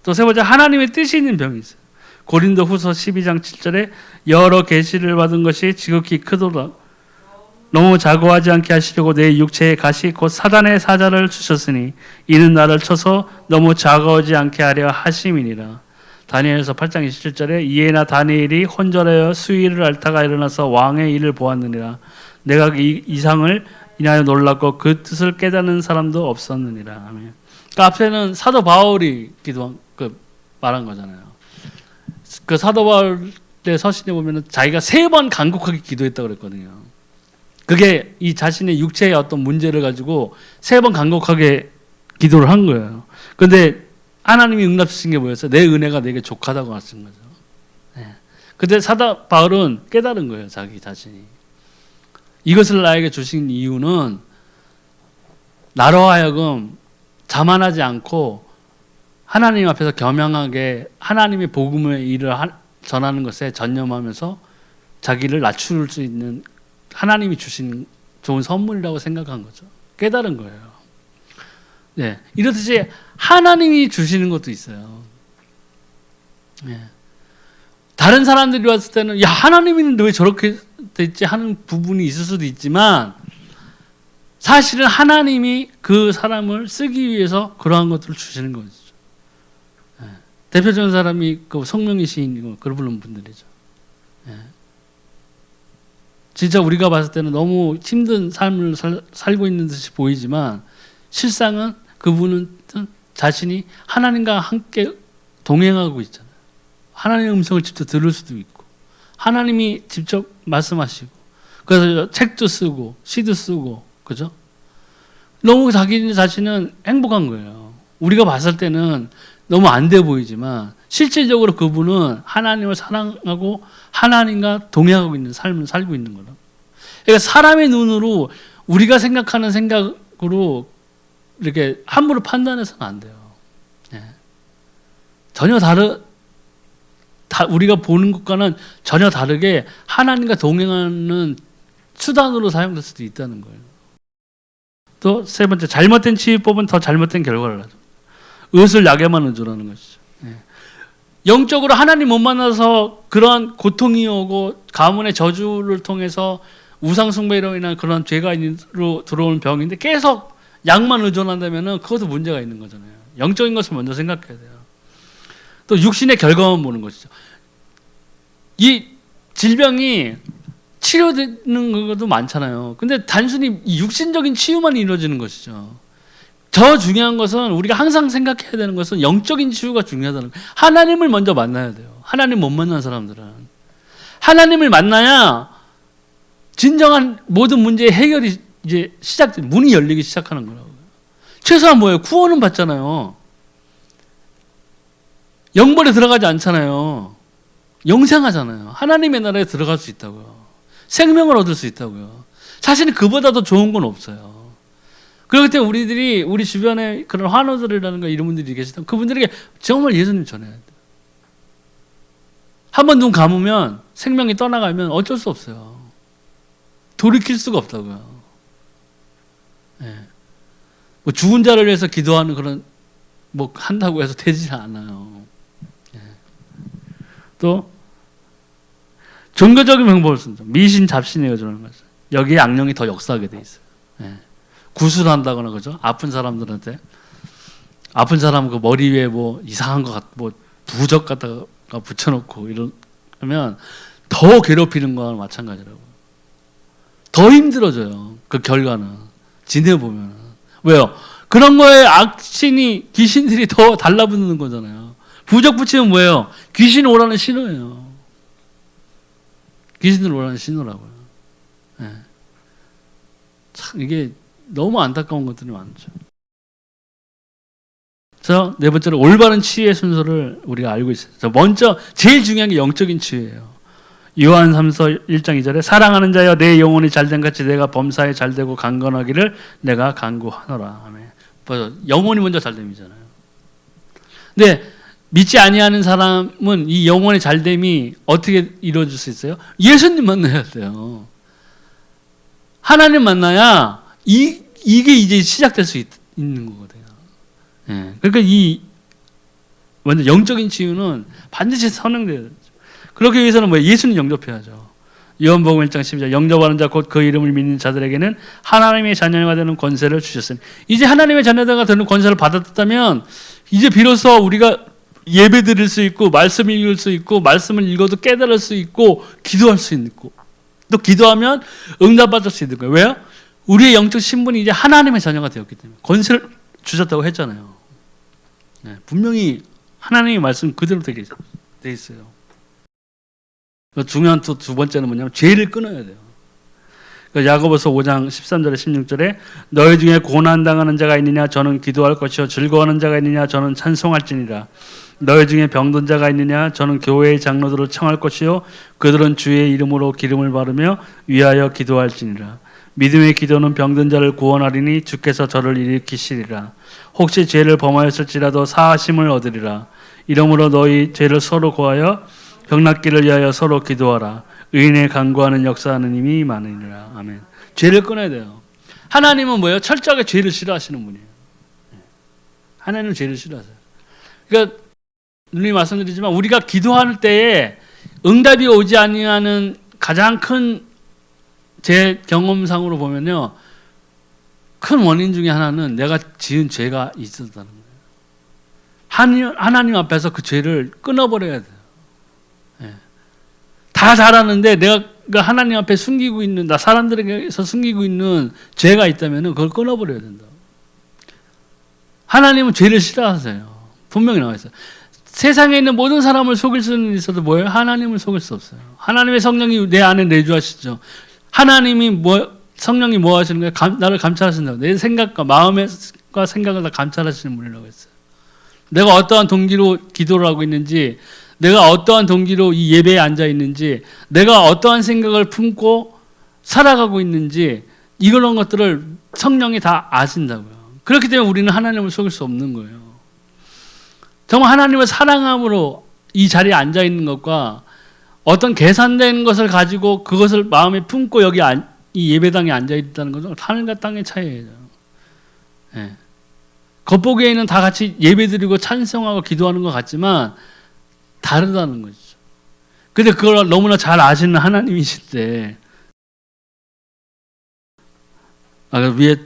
또 세 번째, 하나님의 뜻이 있는 병이 있어요. 고린도후서 12장 7절에 여러 계시를 받은 것이 지극히 크도다. 너무 자고하지 않게 하시려고 내 육체의 가시 곧 사단의 사자를 주셨으니 이는 나를 쳐서 너무 자고하지 않게 하려 하심이니라. 다니엘서 8장 27절에 이에나 다니엘이 혼절하여 수위를 앓다가 일어나서 왕의 일을 보았느니라. 내가 이 이상을 인하여 놀랐고 그 뜻을 깨닫는 사람도 없었느니라. 아멘. 그러니까 앞에는 사도 바울이 말한 거잖아요. 그 사도 바울의 서신에 보면은 자기가 3번 간곡하게 기도했다고 그랬거든요. 그게 이 자신의 육체의 어떤 문제를 가지고 3번 간곡하게 기도를 한 거예요. 그런데 하나님이 응답 주신 게 뭐였어요? 내 은혜가 내게 족하다고 하신 거죠. 네. 근데 사도 바울은 깨달은 거예요, 자기 자신이. 이것을 나에게 주신 이유는 나로 하여금 자만하지 않고 하나님 앞에서 겸양하게 하나님의 복음의 일을 전하는 것에 전념하면서 자기를 낮출 수 있는 하나님이 주신 좋은 선물이라고 생각한 거죠. 깨달은 거예요. 네, 이렇듯이 하나님이 주시는 것도 있어요. 네. 다른 사람들이 왔을 때는 야, 하나님이 왜 저렇게 됐지 하는 부분이 있을 수도 있지만 사실은 하나님이 그 사람을 쓰기 위해서 그러한 것들을 주시는 거죠. 네. 대표적인 사람이 그 성명희 시인이고 글 부른 분들이죠. 네. 진짜 우리가 봤을 때는 너무 힘든 삶을 살고 있는 듯이 보이지만 실상은 그분은 자신이 하나님과 함께 동행하고 있잖아요. 하나님의 음성을 직접 들을 수도 있고 하나님이 직접 말씀하시고 그래서 책도 쓰고 시도 쓰고 그죠? 너무 자기 자신은 행복한 거예요. 우리가 봤을 때는 너무 안 돼 보이지만 실질적으로 그분은 하나님을 사랑하고 하나님과 동행하고 있는 삶을 살고 있는 거라. 그러니까 사람의 눈으로 우리가 생각하는 생각으로 이렇게 함부로 판단해서는 안 돼요. 네. 전혀 우리가 보는 것과는 전혀 다르게 하나님과 동행하는 수단으로 사용될 수도 있다는 거예요. 또 세 번째, 잘못된 치유법은 더 잘못된 결과를 하죠. 의술 약에만 의존하는 것이죠. 네. 영적으로 하나님 못 만나서 그러한 고통이 오고 가문의 저주를 통해서 우상숭배로 인한 그런 죄가 들어오는 병인데 계속 약만 의존한다면 그것도 문제가 있는 거잖아요. 영적인 것을 먼저 생각해야 돼요. 또 육신의 결과만 보는 것이죠. 이 질병이 치료되는 것도 많잖아요. 근데 단순히 육신적인 치유만 이루어지는 것이죠. 더 중요한 것은 우리가 항상 생각해야 되는 것은 영적인 치유가 중요하다는 거예요. 하나님을 먼저 만나야 돼요. 하나님 못 만난 사람들은. 하나님을 만나야 진정한 모든 문제의 해결이 이제 문이 열리기 시작하는 거라고요. 최소한 뭐예요? 구원은 받잖아요. 영벌에 들어가지 않잖아요. 영생하잖아요. 하나님의 나라에 들어갈 수 있다고요. 생명을 얻을 수 있다고요. 사실은 그보다 더 좋은 건 없어요. 그렇기 때문에 우리들이 우리 주변에 그런 환우들이라는 이런 분들이 계시다면 그분들에게 정말 예수님 전해야 돼요. 한번 눈 감으면 생명이 떠나가면 어쩔 수 없어요. 돌이킬 수가 없다고요. 예. 뭐 죽은 자를 위해서 기도하는 그런 뭐 한다고 해서 되지 않아요. 예. 또 종교적인 방법을 쓴다. 미신 잡신이에요, 저는 거죠. 여기에 악령이 더 역사하게 돼 있어요. 예. 구술을 한다거나 그죠? 아픈 사람들한테 아픈 사람 그 머리 위에 뭐 이상한 거 뭐 부적 갖다가 붙여놓고 이러면 더 괴롭히는 거와 마찬가지라고. 더 힘들어져요. 그 결과는 지내보면. 왜요? 그런 거에 악신이 귀신들이 더 달라붙는 거잖아요. 부적 붙이면 뭐예요? 귀신 오라는 신호예요. 귀신들 오라는 신호라고요. 네. 참 이게 너무 안타까운 것들이 많죠. 그래서 네 번째로 올바른 치유의 순서를 우리가 알고 있어요. 먼저 제일 중요한 게 영적인 치유예요. 요한 3서 1장 2절에 사랑하는 자여 내 영혼이 잘된 같이 내가 범사에 잘되고 강건하기를 내가 간구하노라. 아멘. 영혼이 먼저 잘됨이잖아요. 근데 믿지 아니하는 사람은 이 영혼의 잘됨이 어떻게 이루어질 수 있어요? 예수님 만나야 돼요. 하나님 만나야 이게 이제 시작될 수 있는 거거든요. 예. 그러니까 이 먼저 영적인 치유는 반드시 선행돼야 돼요. 그렇기 위해서는 뭐 예수님 영접해야죠. 요한복음 1장 12절 영접하는 자 곧 그 이름을 믿는 자들에게는 하나님의 자녀가 되는 권세를 주셨으니 이제 하나님의 자녀가 되는 권세를 받았다면 이제 비로소 우리가 예배 드릴 수 있고 말씀을 읽을 수 있고 말씀을 읽어도 깨달을 수 있고 기도할 수 있고 또 기도하면 응답받을 수 있는 거예요. 왜요? 우리의 영적 신분이 이제 하나님의 자녀가 되었기 때문에 권세를 주셨다고 했잖아요. 네, 분명히 하나님의 말씀 그대로 되게 돼 있어요. 중요한 또 두 번째는 뭐냐면 죄를 끊어야 돼요. 그러니까 야고보서 5장 13절에 16절에 너희 중에 고난당하는 자가 있느냐 저는 기도할 것이요 즐거워하는 자가 있느냐 저는 찬송할지니라. 너희 중에 병든 자가 있느냐 저는 교회의 장로들을 청할 것이요 그들은 주의 이름으로 기름을 바르며 위하여 기도할지니라. 믿음의 기도는 병든 자를 구원하리니 주께서 저를 일으키시리라. 혹시 죄를 범하였을지라도 사하심을 얻으리라. 이러므로 너희 죄를 서로 고하여 병낫기를 위하여 서로 기도하라. 의인의 간구하는 역사하는 힘이 많으니라. 아멘. 죄를 끊어야 돼요. 하나님은 뭐예요? 철저하게 죄를 싫어하시는 분이에요. 하나님은 죄를 싫어하세요. 그러니까 누님 말씀드리지만 우리가 기도할 때에 응답이 오지 아니하는 가장 큰 제 경험상으로 보면요, 큰 원인 중에 하나는 내가 지은 죄가 있었다는 거예요. 하나님 앞에서 그 죄를 끊어버려야 돼요. 예. 다 잘하는데 내가 하나님 앞에 숨기고 있는, 나 사람들에게서 숨기고 있는 죄가 있다면 그걸 끊어버려야 된다. 하나님은 죄를 싫어하세요. 분명히 나와 있어요. 세상에 있는 모든 사람을 속일 수는 있어도 뭐예요? 하나님을 속일 수 없어요. 하나님의 성령이 내 안에 내주하시죠. 하나님이 성령이 뭐 하시는 거예요? 나를 감찰하신다고. 내 생각과 마음과 생각을 다 감찰하시는 분이라고 했어요. 내가 어떠한 동기로 기도를 하고 있는지, 내가 어떠한 동기로 이 예배에 앉아 있는지, 내가 어떠한 생각을 품고 살아가고 있는지, 이런 것들을 성령이 다 아신다고요. 그렇기 때문에 우리는 하나님을 속일 수 없는 거예요. 정말 하나님을 사랑함으로 이 자리에 앉아 있는 것과 어떤 계산된 것을 가지고 그것을 마음에 품고 여기 이 예배당에 앉아 있다는 것은 하늘과 땅의 차이예요. 예. 겉보기에는 다 같이 예배드리고 찬송하고 기도하는 것 같지만 다르다는 거죠. 근데 그걸 너무나 잘 아시는 하나님이실 때, 위에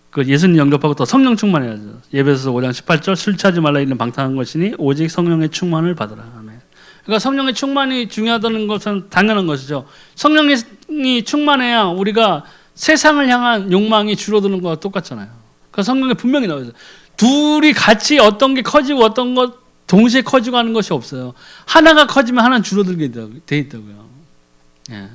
그 예수님 영접하고 또 성령 충만해야죠. 예배서 5장 18절 술 취하지 말라 이는 방탕한 것이니 오직 성령의 충만을 받으라. 아멘. 그러니까 성령의 충만이 중요하다는 것은 당연한 것이죠. 성령이 충만해야 우리가 세상을 향한 욕망이 줄어드는 것과 똑같잖아요. 그러니까 성령에 분명히 나와 있어요. 둘이 같이 어떤 게 커지고 어떤 것 동시에 커지고 하는 것이 없어요. 하나가 커지면 하나는 줄어들게 돼 있다고요. 예.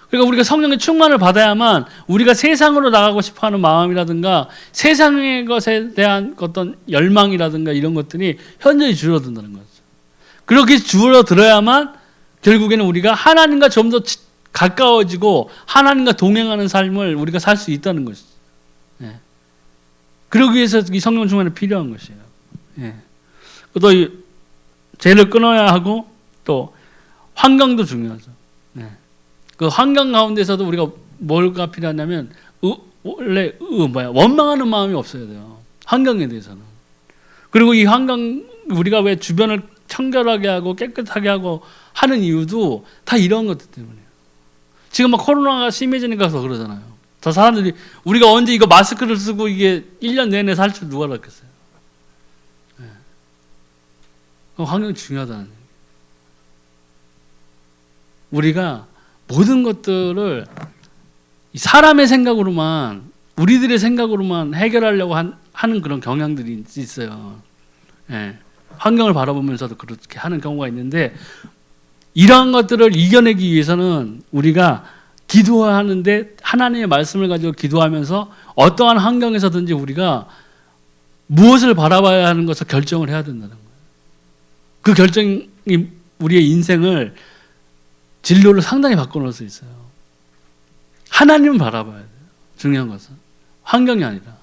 그러니까 우리가 성령의 충만을 받아야만 우리가 세상으로 나가고 싶어하는 마음이라든가 세상의 것에 대한 어떤 열망이라든가 이런 것들이 현저히 줄어든다는 거죠. 그렇게 줄어들어야만 결국에는 우리가 하나님과 좀 더 가까워지고 하나님과 동행하는 삶을 우리가 살 수 있다는 것이죠. 예. 그러기 위해서 이 성령 충만이 필요한 것이에요. 예. 또 죄를 끊어야 하고 또 환경도 중요하죠. 예. 그 환경 가운데서도 우리가 뭐가 필요하냐면 원래 원망하는 마음이 없어야 돼요. 환경에 대해서는. 그리고 이 환경 우리가 왜 주변을 청결하게 하고 깨끗하게 하고 하는 이유도 다 이런 것들 때문이에요. 지금 막 코로나가 심해지니까 더 그러잖아요. 더 사람들이 우리가 언제 이거 마스크를 쓰고 이게 1년 내내 살 줄 누가 알았겠어요. 네. 환경이 중요하다는 얘기예요. 우리가 모든 것들을 사람의 생각으로만 우리들의 생각으로만 해결하려고 하는 그런 경향들이 있어요. 네. 환경을 바라보면서도 그렇게 하는 경우가 있는데 이러한 것들을 이겨내기 위해서는 우리가 기도하는데 하나님의 말씀을 가지고 기도하면서 어떠한 환경에서든지 우리가 무엇을 바라봐야 하는 것을 결정을 해야 된다는 거예요. 그 결정이 우리의 인생을 진로를 상당히 바꿔놓을 수 있어요. 하나님을 바라봐야 돼요. 중요한 것은 환경이 아니라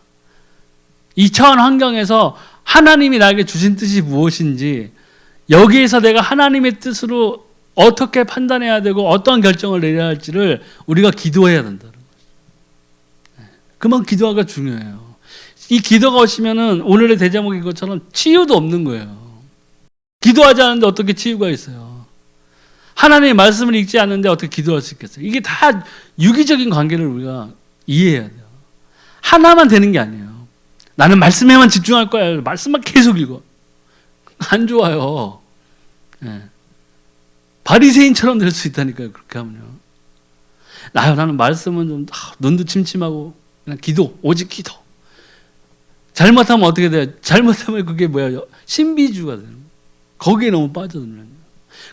이 처한 환경에서 하나님이 나에게 주신 뜻이 무엇인지 여기에서 내가 하나님의 뜻으로 어떻게 판단해야 되고 어떤 결정을 내려야 할지를 우리가 기도해야 된다는 거죠. 그만 기도가 중요해요. 이 기도가 오시면은 오늘의 대제목인 것처럼 치유도 없는 거예요. 기도하지 않는데 어떻게 치유가 있어요? 하나님의 말씀을 읽지 않는데 어떻게 기도할 수 있겠어요? 이게 다 유기적인 관계를 우리가 이해해야 돼요. 하나만 되는 게 아니에요. 나는 말씀에만 집중할 거야. 말씀만 계속 읽어. 안 좋아요. 네. 바리새인처럼 될 수 있다니까요. 그렇게 하면요. 나는 말씀은 좀 눈도 침침하고 그냥 기도, 오직 기도. 잘못하면 어떻게 돼요? 잘못하면 그게 뭐야? 신비주의가 되는 거예요. 거기에 너무 빠져들면.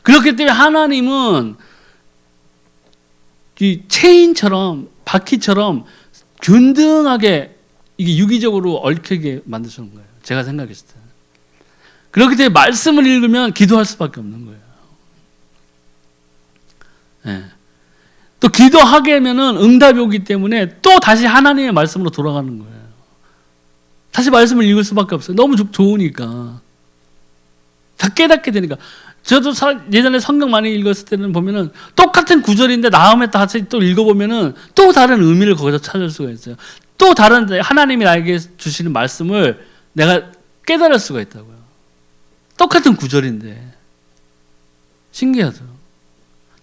그렇기 때문에 하나님은 이 체인처럼 바퀴처럼 균등하게 이게 유기적으로 얽히게 만드시는 거예요. 제가 생각했을 때. 그렇기 때문에 말씀을 읽으면 기도할 수밖에 없는 거예요. 네. 또 기도하게 하면은 응답이 오기 때문에 또 다시 하나님의 말씀으로 돌아가는 거예요. 다시 말씀을 읽을 수밖에 없어요. 너무 좋으니까. 다 깨닫게 되니까. 저도 예전에 성경 많이 읽었을 때는 보면은 똑같은 구절인데 다음에 다시 또 읽어보면은 또 다른 의미를 거기서 찾을 수가 있어요. 또 다른 하나님이 나에게 주시는 말씀을 내가 깨달을 수가 있다고요. 똑같은 구절인데. 신기하죠.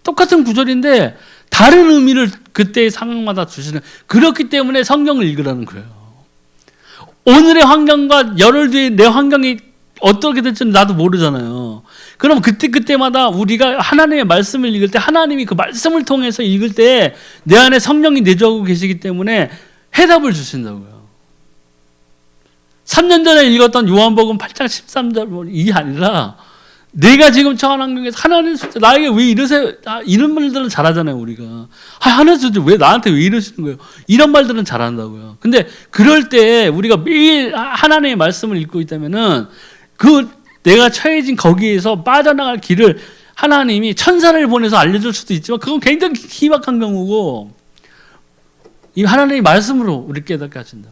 똑같은 구절인데 다른 의미를 그때의 상황마다 주시는. 그렇기 때문에 성경을 읽으라는 거예요. 오늘의 환경과 열흘 뒤에 내 환경이 어떻게 될지는 나도 모르잖아요. 그럼 그때마다 우리가 하나님의 말씀을 읽을 때 하나님이 그 말씀을 통해서 읽을 때 내 안에 성령이 내주하고 계시기 때문에 해답을 주신다고요. 3년 전에 읽었던 요한복음 8장 13절 이게 아니라 내가 지금 처한 환경에서 하나님 나에게 왜 이러세요? 이런 말들은 잘하잖아요. 우리가. 하나님 왜 나한테 왜 이러시는 거예요? 이런 말들은 잘한다고요. 근데 그럴 때 우리가 매일 하나님의 말씀을 읽고 있다면은 그 내가 처해진 거기에서 빠져나갈 길을 하나님이 천사를 보내서 알려줄 수도 있지만 그건 굉장히 희박한 경우고 이 하나님의 말씀으로 우리 깨닫게 하신다.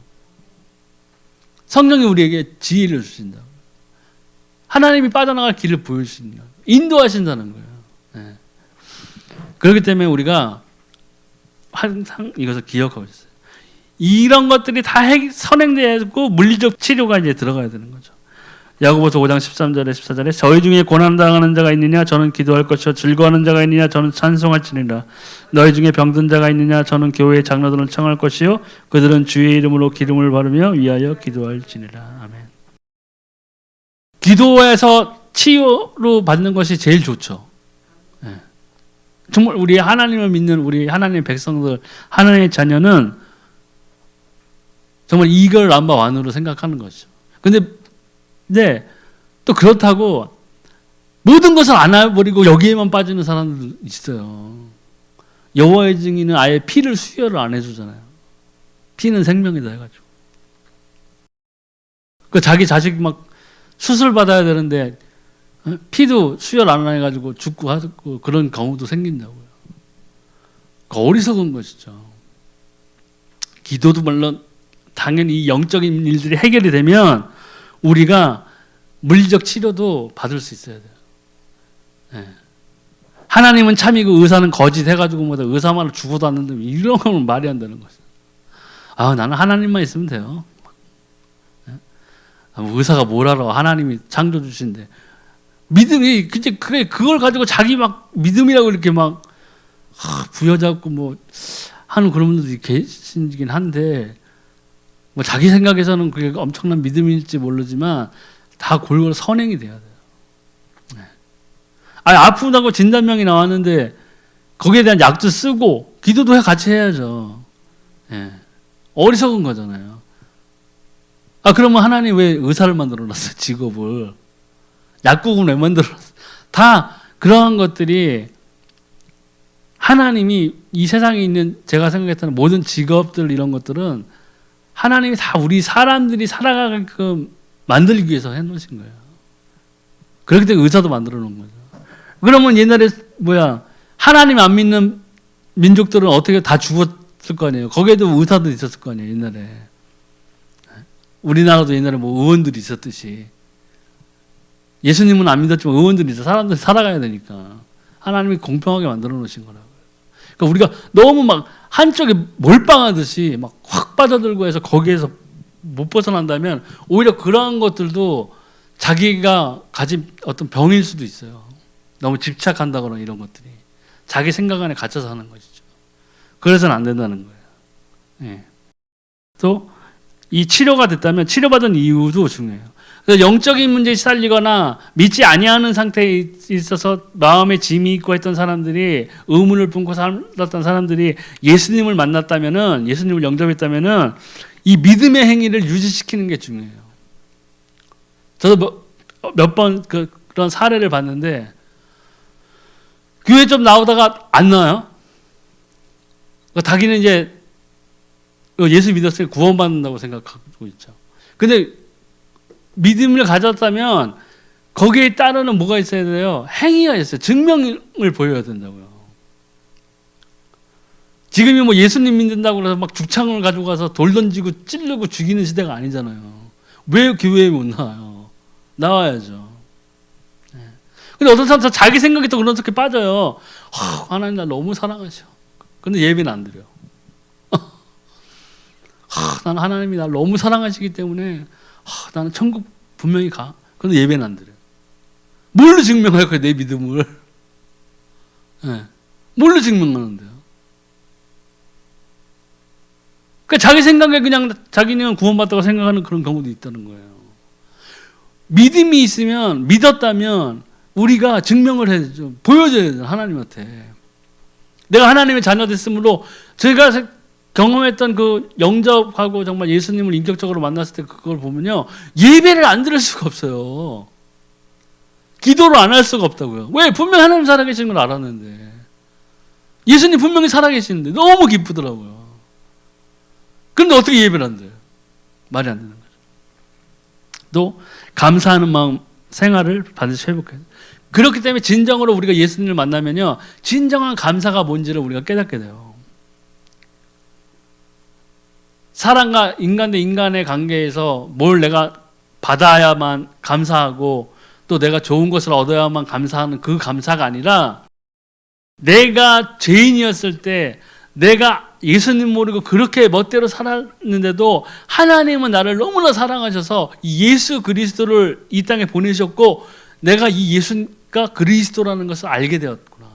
성령이 우리에게 지혜를 주신다. 하나님이 빠져나갈 길을 보여주신다. 인도하신다는 거예요. 네. 그렇기 때문에 우리가 항상 이것을 기억하고 있어요. 이런 것들이 다 선행되고 물리적 치료가 이제 들어가야 되는 거죠. 야고보서 5장 13절에 14절에 저희 중에 고난당하는 자가 있느냐 저는 기도할 것이요 즐거워하는 자가 있느냐 저는 찬송할지니라. 너희 중에 병든 자가 있느냐 저는 교회의 장로들을 청할 것이요 그들은 주의 이름으로 기름을 바르며 위하여 기도할지니라. 아멘. 기도에서 치유로 받는 것이 제일 좋죠. 네. 정말 우리 하나님을 믿는 우리 하나님의 백성들 하나님의 자녀는 정말 이걸 넘버원으로 생각하는 것이죠. 근데 또 그렇다고 모든 것을 안아버리고 여기에만 빠지는 사람들도 있어요. 여호와의 증인은 아예 피를 수혈을 안 해주잖아요. 피는 생명이다 해가지고. 그 자기 자식 막 수술 받아야 되는데 피도 수혈 안 해가지고 죽고 하고 그런 경우도 생긴다고요. 그 어리석은 것이죠. 기도도 물론 당연히 영적인 일들이 해결이 되면 우리가 물리적 치료도 받을 수 있어야 돼요. 네. 하나님은 참이고 의사는 거짓 해가지고 뭐 의사만을 죽어도 않는데 이런 건 말이 안 되는 거죠. 나는 하나님만 있으면 돼요. 네? 의사가 뭘 알아? 하나님이 창조 주신데 믿음이 그걸 가지고 자기 막 믿음이라고 이렇게 막 부여잡고 뭐 하는 그런 분들이 계시긴 한데 뭐 자기 생각에서는 그게 엄청난 믿음일지 모르지만 다 골고루 선행이 돼야 돼요. 네. 아프다고 진단명이 나왔는데 거기에 대한 약도 쓰고 기도도 같이 해야죠. 네. 어리석은 거잖아요. 그러면 하나님 왜 의사를 만들어놨어요? 직업을. 약국은 왜 만들어놨어요? 다 그러한 것들이 하나님이 이 세상에 있는 제가 생각했던 모든 직업들 이런 것들은 하나님이 다 우리 사람들이 살아가게끔 만들기 위해서 해놓으신 거예요. 그렇기 때문에 의사도 만들어 놓은 거죠. 그러면 옛날에 하나님 안 믿는 민족들은 어떻게 다 죽었을 거 아니에요. 거기에도 의사도 있었을 거 아니에요. 옛날에. 우리나라도 옛날에 뭐 의원들이 있었듯이 예수님은 안 믿었지만 의원들이 있어. 사람들이 살아가야 되니까 하나님이 공평하게 만들어 놓으신 거라고요. 그러니까 우리가 너무 막 한쪽에 몰빵하듯이 막 확 빠져들고 해서 거기에서 못 벗어난다면 오히려 그러한 것들도 자기가 가진 어떤 병일 수도 있어요. 너무 집착한다거나 이런 것들이 자기 생각 안에 갇혀서 하는 것이죠. 그래서는 안 된다는 거예요. 예. 또 이 치료가 됐다면 치료받은 이유도 중요해요. 그래서 영적인 문제에 시달리거나 믿지 아니하는 상태에 있어서 마음에 짐이 있고 했던 사람들이 의문을 품고 살았던 사람들이 예수님을 만났다면은 예수님을 영접했다면은 이 믿음의 행위를 유지시키는 게 중요해요. 저도 몇 번 그런 사례를 봤는데 교회 좀 나오다가 안 나와요. 자기는 이제 예수 믿었으니 구원받는다고 생각하고 있죠. 근데 믿음을 가졌다면 거기에 따르는 뭐가 있어야 돼요? 행위가 있어요. 증명을 보여야 된다고요. 지금이 뭐 예수님 믿는다고 해서 막 죽창을 가지고 가서 돌 던지고 찌르고 죽이는 시대가 아니잖아요. 왜 교회에 못 나와요? 나와야죠. 네. 근데 어떤 사람은 자기 생각이 또 그런 속에 빠져요. 하나님 나 너무 사랑하셔. 근데 예배는 안 드려. 나는 하나님이 나 너무 사랑하시기 때문에 나는 천국 분명히 가. 그런데 예배는 안 드려. 뭘로 증명할 거야 내 믿음을? 네. 뭘로 증명하는데요? 그러니까 자기 생각에 그냥 자기는 구원받다고 생각하는 그런 경우도 있다는 거예요. 믿음이 있으면 믿었다면 우리가 증명을 해야죠. 보여줘야 돼요. 하나님한테. 내가 하나님의 자녀 됐으므로 제가 경험했던 그 영접하고 정말 예수님을 인격적으로 만났을 때 그걸 보면요. 예배를 안 드릴 수가 없어요. 기도를 안 할 수가 없다고요. 왜? 분명히 하나님 살아계신 걸 알았는데. 예수님 분명히 살아계시는데 너무 기쁘더라고요. 그런데 어떻게 예배를 안 돼요? 말이 안 되는 거죠. 또 감사하는 마음 생활을 반드시 회복해야 돼요. 그렇기 때문에 진정으로 우리가 예수님을 만나면요. 진정한 감사가 뭔지를 우리가 깨닫게 돼요. 사람과 인간 대 인간의 관계에서 뭘 내가 받아야만 감사하고 또 내가 좋은 것을 얻어야만 감사하는 그 감사가 아니라 내가 죄인이었을 때 내가 예수님 모르고 그렇게 멋대로 살았는데도 하나님은 나를 너무나 사랑하셔서 예수 그리스도를 이 땅에 보내셨고 내가 이 예수가 그리스도라는 것을 알게 되었구나.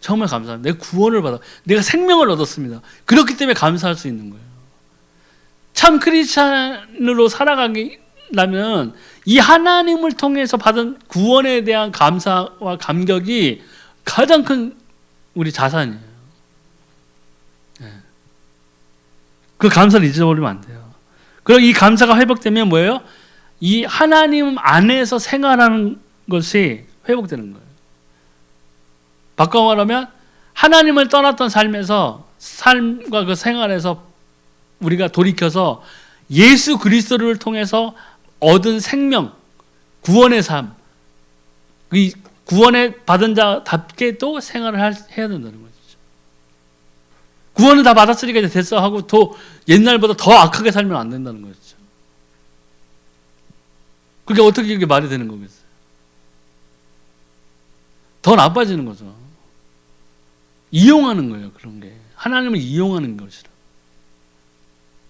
정말 감사합니다. 내가 구원을 받아 내가 생명을 얻었습니다. 그렇기 때문에 감사할 수 있는 거예요. 참 크리스찬으로 살아가려면 이 하나님을 통해서 받은 구원에 대한 감사와 감격이 가장 큰 우리 자산이에요. 네. 그 감사를 잊어버리면 안 돼요. 그리고 이 감사가 회복되면 뭐예요? 이 하나님 안에서 생활하는 것이 회복되는 거예요. 바꿔 말하면 하나님을 떠났던 삶과 그 생활에서 우리가 돌이켜서 예수 그리스도를 통해서 얻은 생명, 구원의 삶, 그 구원에 받은 자답게 또 생활을 해야 된다는 거죠. 구원을 다 받았으니까 이제 됐어 하고 더 옛날보다 더 악하게 살면 안 된다는 거죠. 그게 어떻게 이렇게 말이 되는 거겠어요? 더 나빠지는 거죠. 이용하는 거예요, 그런 게. 하나님을 이용하는 것이라.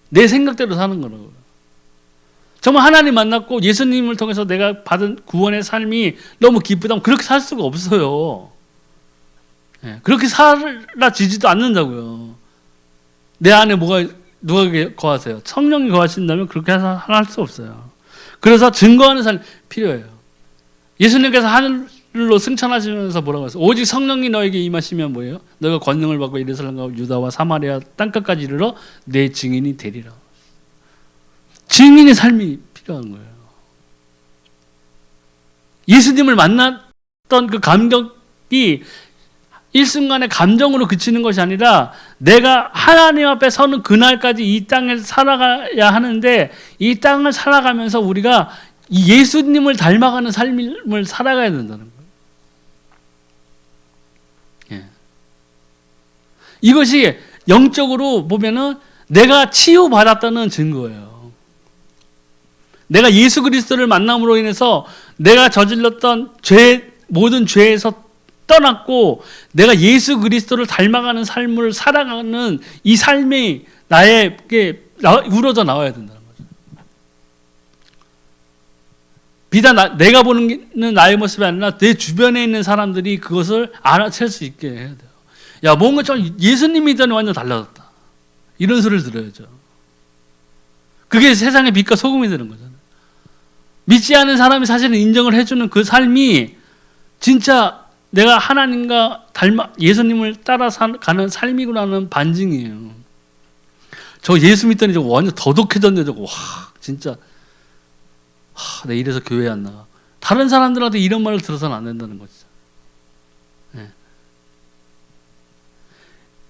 내 생각대로 사는 거라고요. 정말 하나님 만났고 예수님을 통해서 내가 받은 구원의 삶이 너무 기쁘다면 그렇게 살 수가 없어요. 네, 그렇게 살아지지도 않는다고요. 내 안에 누가 거하세요? 성령이 거하신다면 그렇게 할 수 없어요. 그래서 증거하는 삶이 필요해요. 예수님께서 하늘로 승천하시면서 뭐라고 하세요? 오직 성령이 너에게 임하시면 뭐예요? 너가 권능을 받고 예루살렘과 유다와 사마리아 땅끝까지 이르러 내 증인이 되리라. 증인의 삶이 필요한 거예요. 예수님을 만났던 그 감격이 일순간의 감정으로 그치는 것이 아니라 내가 하나님 앞에 서는 그날까지 이 땅을 살아가야 하는데 이 땅을 살아가면서 우리가 이 예수님을 닮아가는 삶을 살아가야 된다는 거예요. 예. 이것이 영적으로 보면은 내가 치유받았다는 증거예요. 내가 예수 그리스도를 만남으로 인해서 내가 저질렀던 모든 죄에서 떠났고 내가 예수 그리스도를 닮아가는 삶을 살아가는 이 삶이 나에게 우러져 나와야 된다는 거죠. 비단 내가 보는 나의 모습이 아니라 내 주변에 있는 사람들이 그것을 알아챌 수 있게 해야 돼요. 야, 뭔가 좀 예수님이 있더니 완전 달라졌다. 이런 소리를 들어야죠. 그게 세상의 빛과 소금이 되는 거잖아요. 믿지 않은 사람이 사실은 인정을 해주는 그 삶이 진짜 내가 하나님과 예수님을 따라 가는 삶이구나는 반증이에요. 저 예수 믿더니 저거 완전 더독해졌네. 저거 와 진짜 내가 이래서 교회 안 나가. 다른 사람들한테 이런 말을 들어서는 안 된다는 거죠. 네.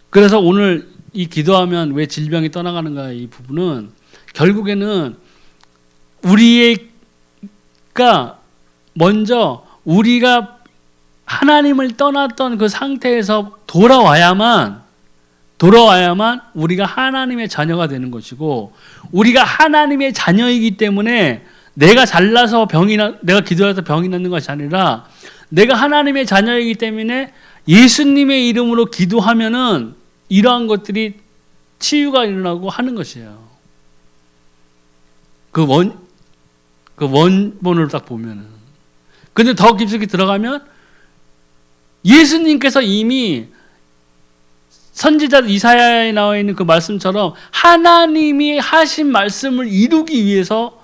그래서 오늘 이 기도하면 왜 질병이 떠나가는가 이 부분은 결국에는 우리가 먼저 우리가 하나님을 떠났던 그 상태에서 돌아와야만 우리가 하나님의 자녀가 되는 것이고 우리가 하나님의 자녀이기 때문에 내가 잘나서 내가 기도해서 병이 낫는 것이 아니라 내가 하나님의 자녀이기 때문에 예수님의 이름으로 기도하면은 이러한 것들이 치유가 일어나고 하는 것이에요. 그 원본을 딱 보면은. 근데 더 깊숙이 들어가면 예수님께서 이미 선지자 이사야에 나와 있는 그 말씀처럼 하나님이 하신 말씀을 이루기 위해서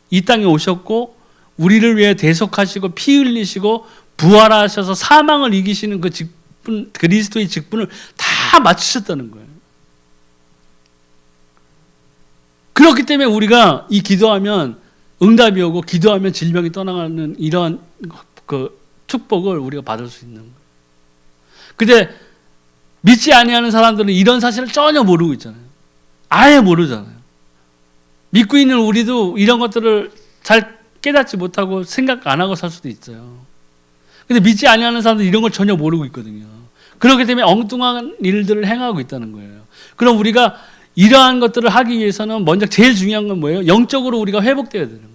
이 땅에 오셨고 우리를 위해 대속하시고 피 흘리시고 부활하셔서 사망을 이기시는 그 직분, 그리스도의 직분을 다 마치셨다는 거예요. 그렇기 때문에 우리가 이 기도하면 응답이 오고 기도하면 질병이 떠나가는 이런 그 축복을 우리가 받을 수 있는 거예요. 근데 믿지 아니하는 사람들은 이런 사실을 전혀 모르고 있잖아요. 아예 모르잖아요. 믿고 있는 우리도 이런 것들을 잘 깨닫지 못하고 생각 안 하고 살 수도 있어요. 근데 믿지 아니하는 사람들은 이런 걸 전혀 모르고 있거든요. 그렇기 때문에 엉뚱한 일들을 행하고 있다는 거예요. 그럼 우리가 이러한 것들을 하기 위해서는 먼저 제일 중요한 건 뭐예요? 영적으로 우리가 회복되어야 되는 거예요.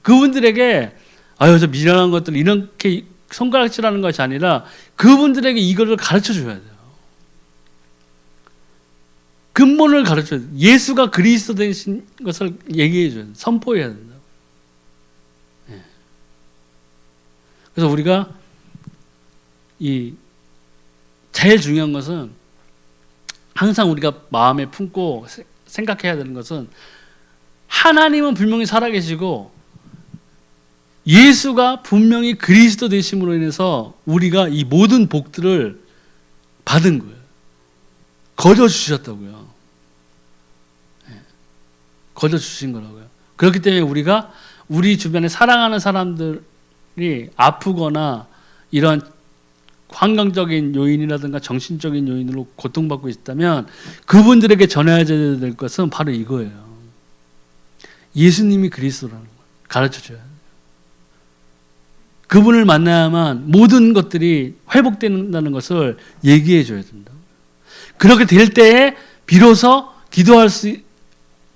그분들에게 저 미련한 것들 이렇게 손가락질하는 것이 아니라 그분들에게 이거를 가르쳐 줘야 돼요. 근본을 가르쳐야 돼요. 예수가 그리스도 되신 것을 얘기해 줘야 돼요. 선포해야 된다. 네. 그래서 우리가 제일 중요한 것은 항상 우리가 마음에 품고 생각해야 되는 것은 하나님은 분명히 살아계시고 예수가 분명히 그리스도 되심으로 인해서 우리가 이 모든 복들을 받은 거예요. 거저 주셨다고요. 네. 거저 주신 거라고요. 그렇기 때문에 우리가 우리 주변에 사랑하는 사람들이 아프거나 이런 환경적인 요인이라든가 정신적인 요인으로 고통받고 있다면 그분들에게 전해야 될 것은 바로 이거예요. 예수님이 그리스도라는 걸 가르쳐줘야 돼요. 그분을 만나야만 모든 것들이 회복된다는 것을 얘기해 줘야 된다. 그렇게 될 때에 비로소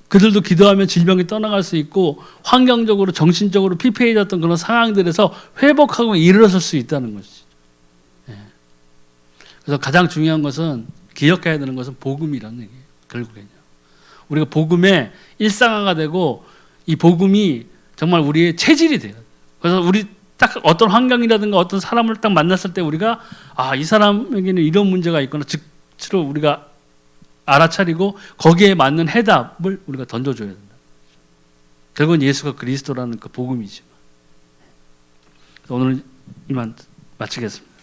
그들도 기도하면 질병이 떠나갈 수 있고 환경적으로 정신적으로 피폐해졌던 그런 상황들에서 회복하고 일어설 수 있다는 것이죠. 그래서 가장 중요한 것은 기억해야 되는 것은 복음이라는 얘기예요. 결국에는요. 우리가 복음의 일상화가 되고 이 복음이 정말 우리의 체질이 돼요. 그래서 우리 딱 어떤 환경이라든가 어떤 사람을 딱 만났을 때 우리가 이 사람에게는 이런 문제가 있구나 즉시로 우리가 알아차리고 거기에 맞는 해답을 우리가 던져줘야 된다. 결국은 예수가 그리스도라는 그 복음이지만. 오늘 이만 마치겠습니다.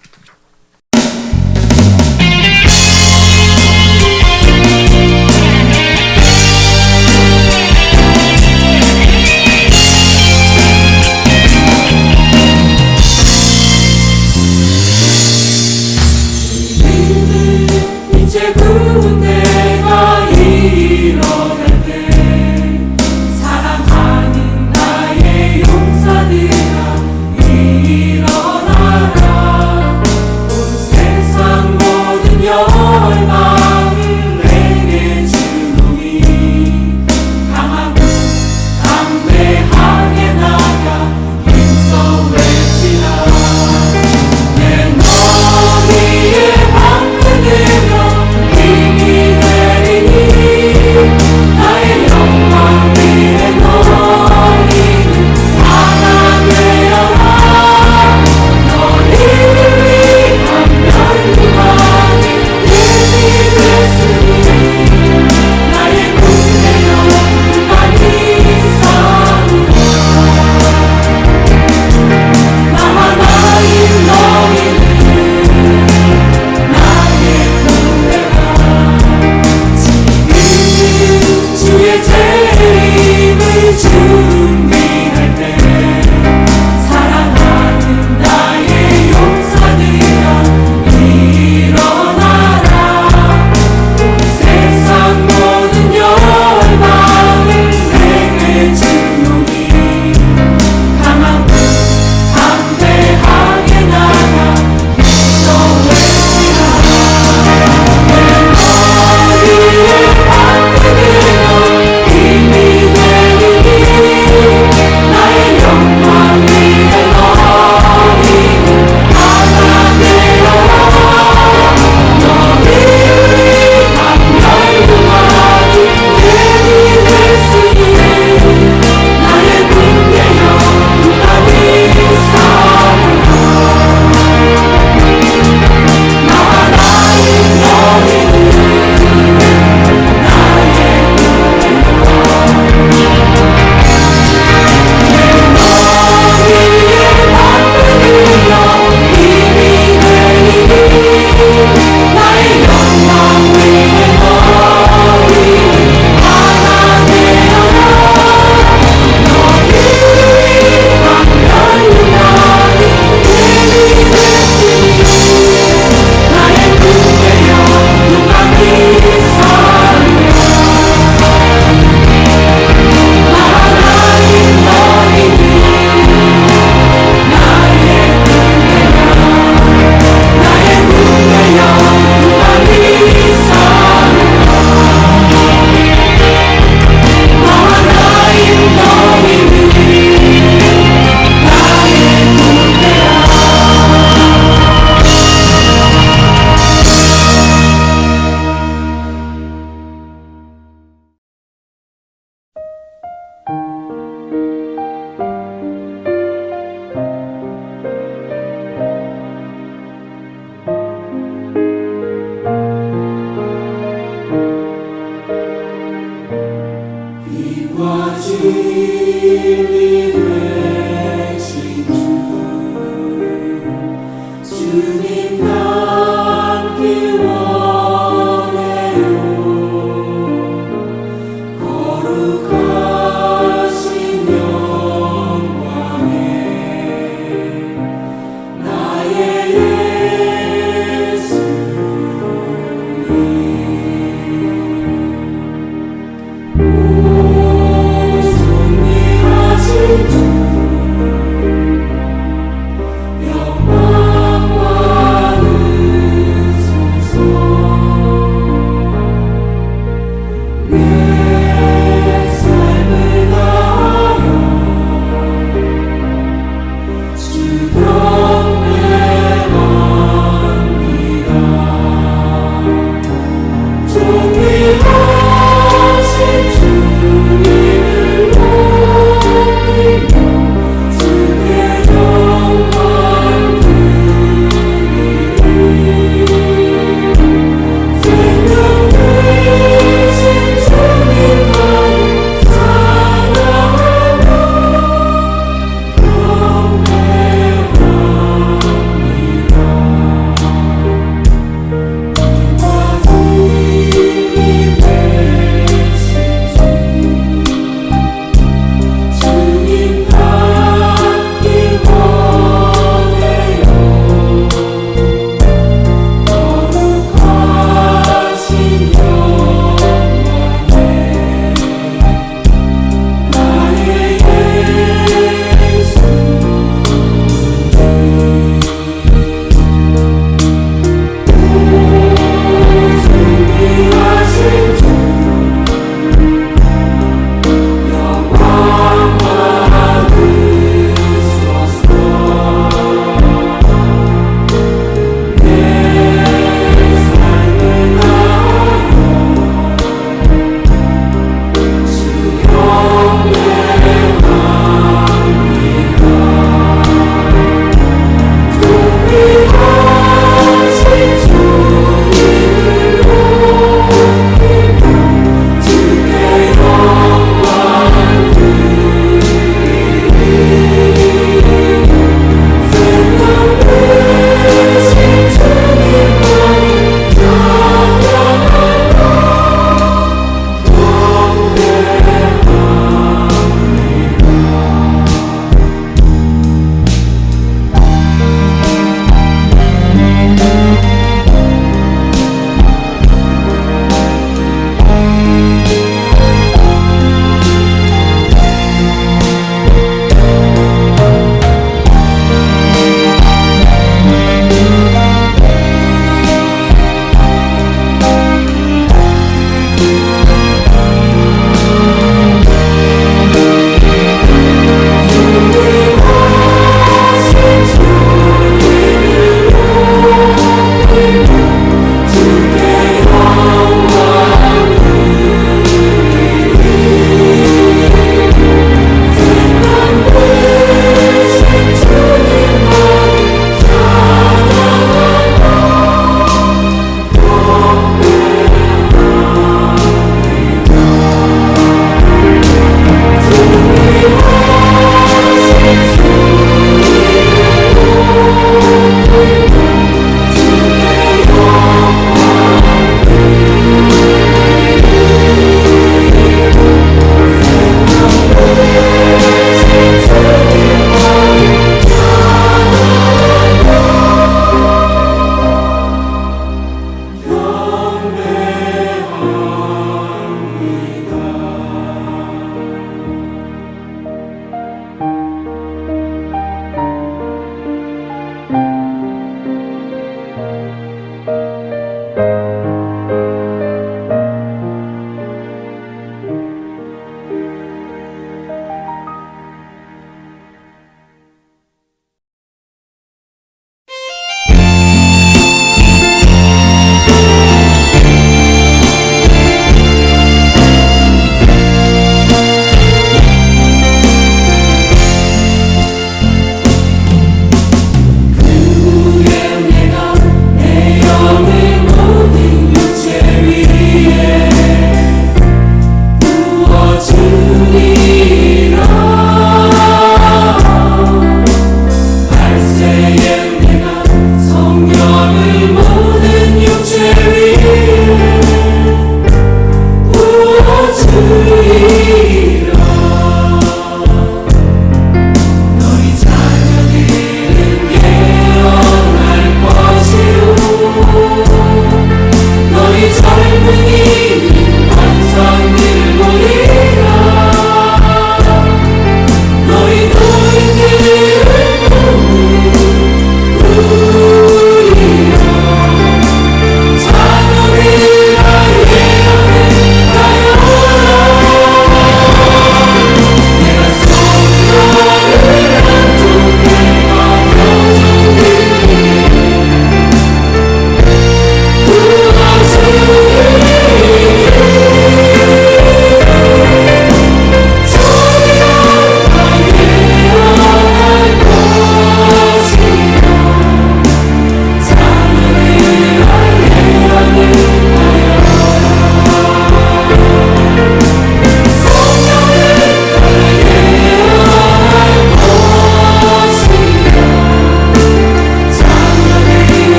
이제 군대가 일어날 때 사랑하는 나의 용사들아 일어나라. 온 세상 모든 열방을 내게 주노니 강하고 담대하게 나가 힘써 외치라. 내 너희의 방패되며 힘이 되리니 나의 영광 위에 너희는 하나 되어라. 너희를 위한 멸망이 예비 됐으니 나의 군대여 무관히 싸우라. 나 하나인 너희는 나의 군대라. 지금 주의 재림을 준비할 때 사랑하는 나의 용사들아 일어나라. 온 세상 모든 열방을 내게 주노니 강하고 담대하게 나가 힘써 외치라. 내 너희의 방패되며 힘이 되리니 나의 영광 위에 너희는 하나 되어라. 너희를 위한 멸망이 예비 됐으니 나의 군대여 무관히 싸우라. 나 하나인 너희는 나의 군대라. 내 너희의 방패되며 힘이 되리니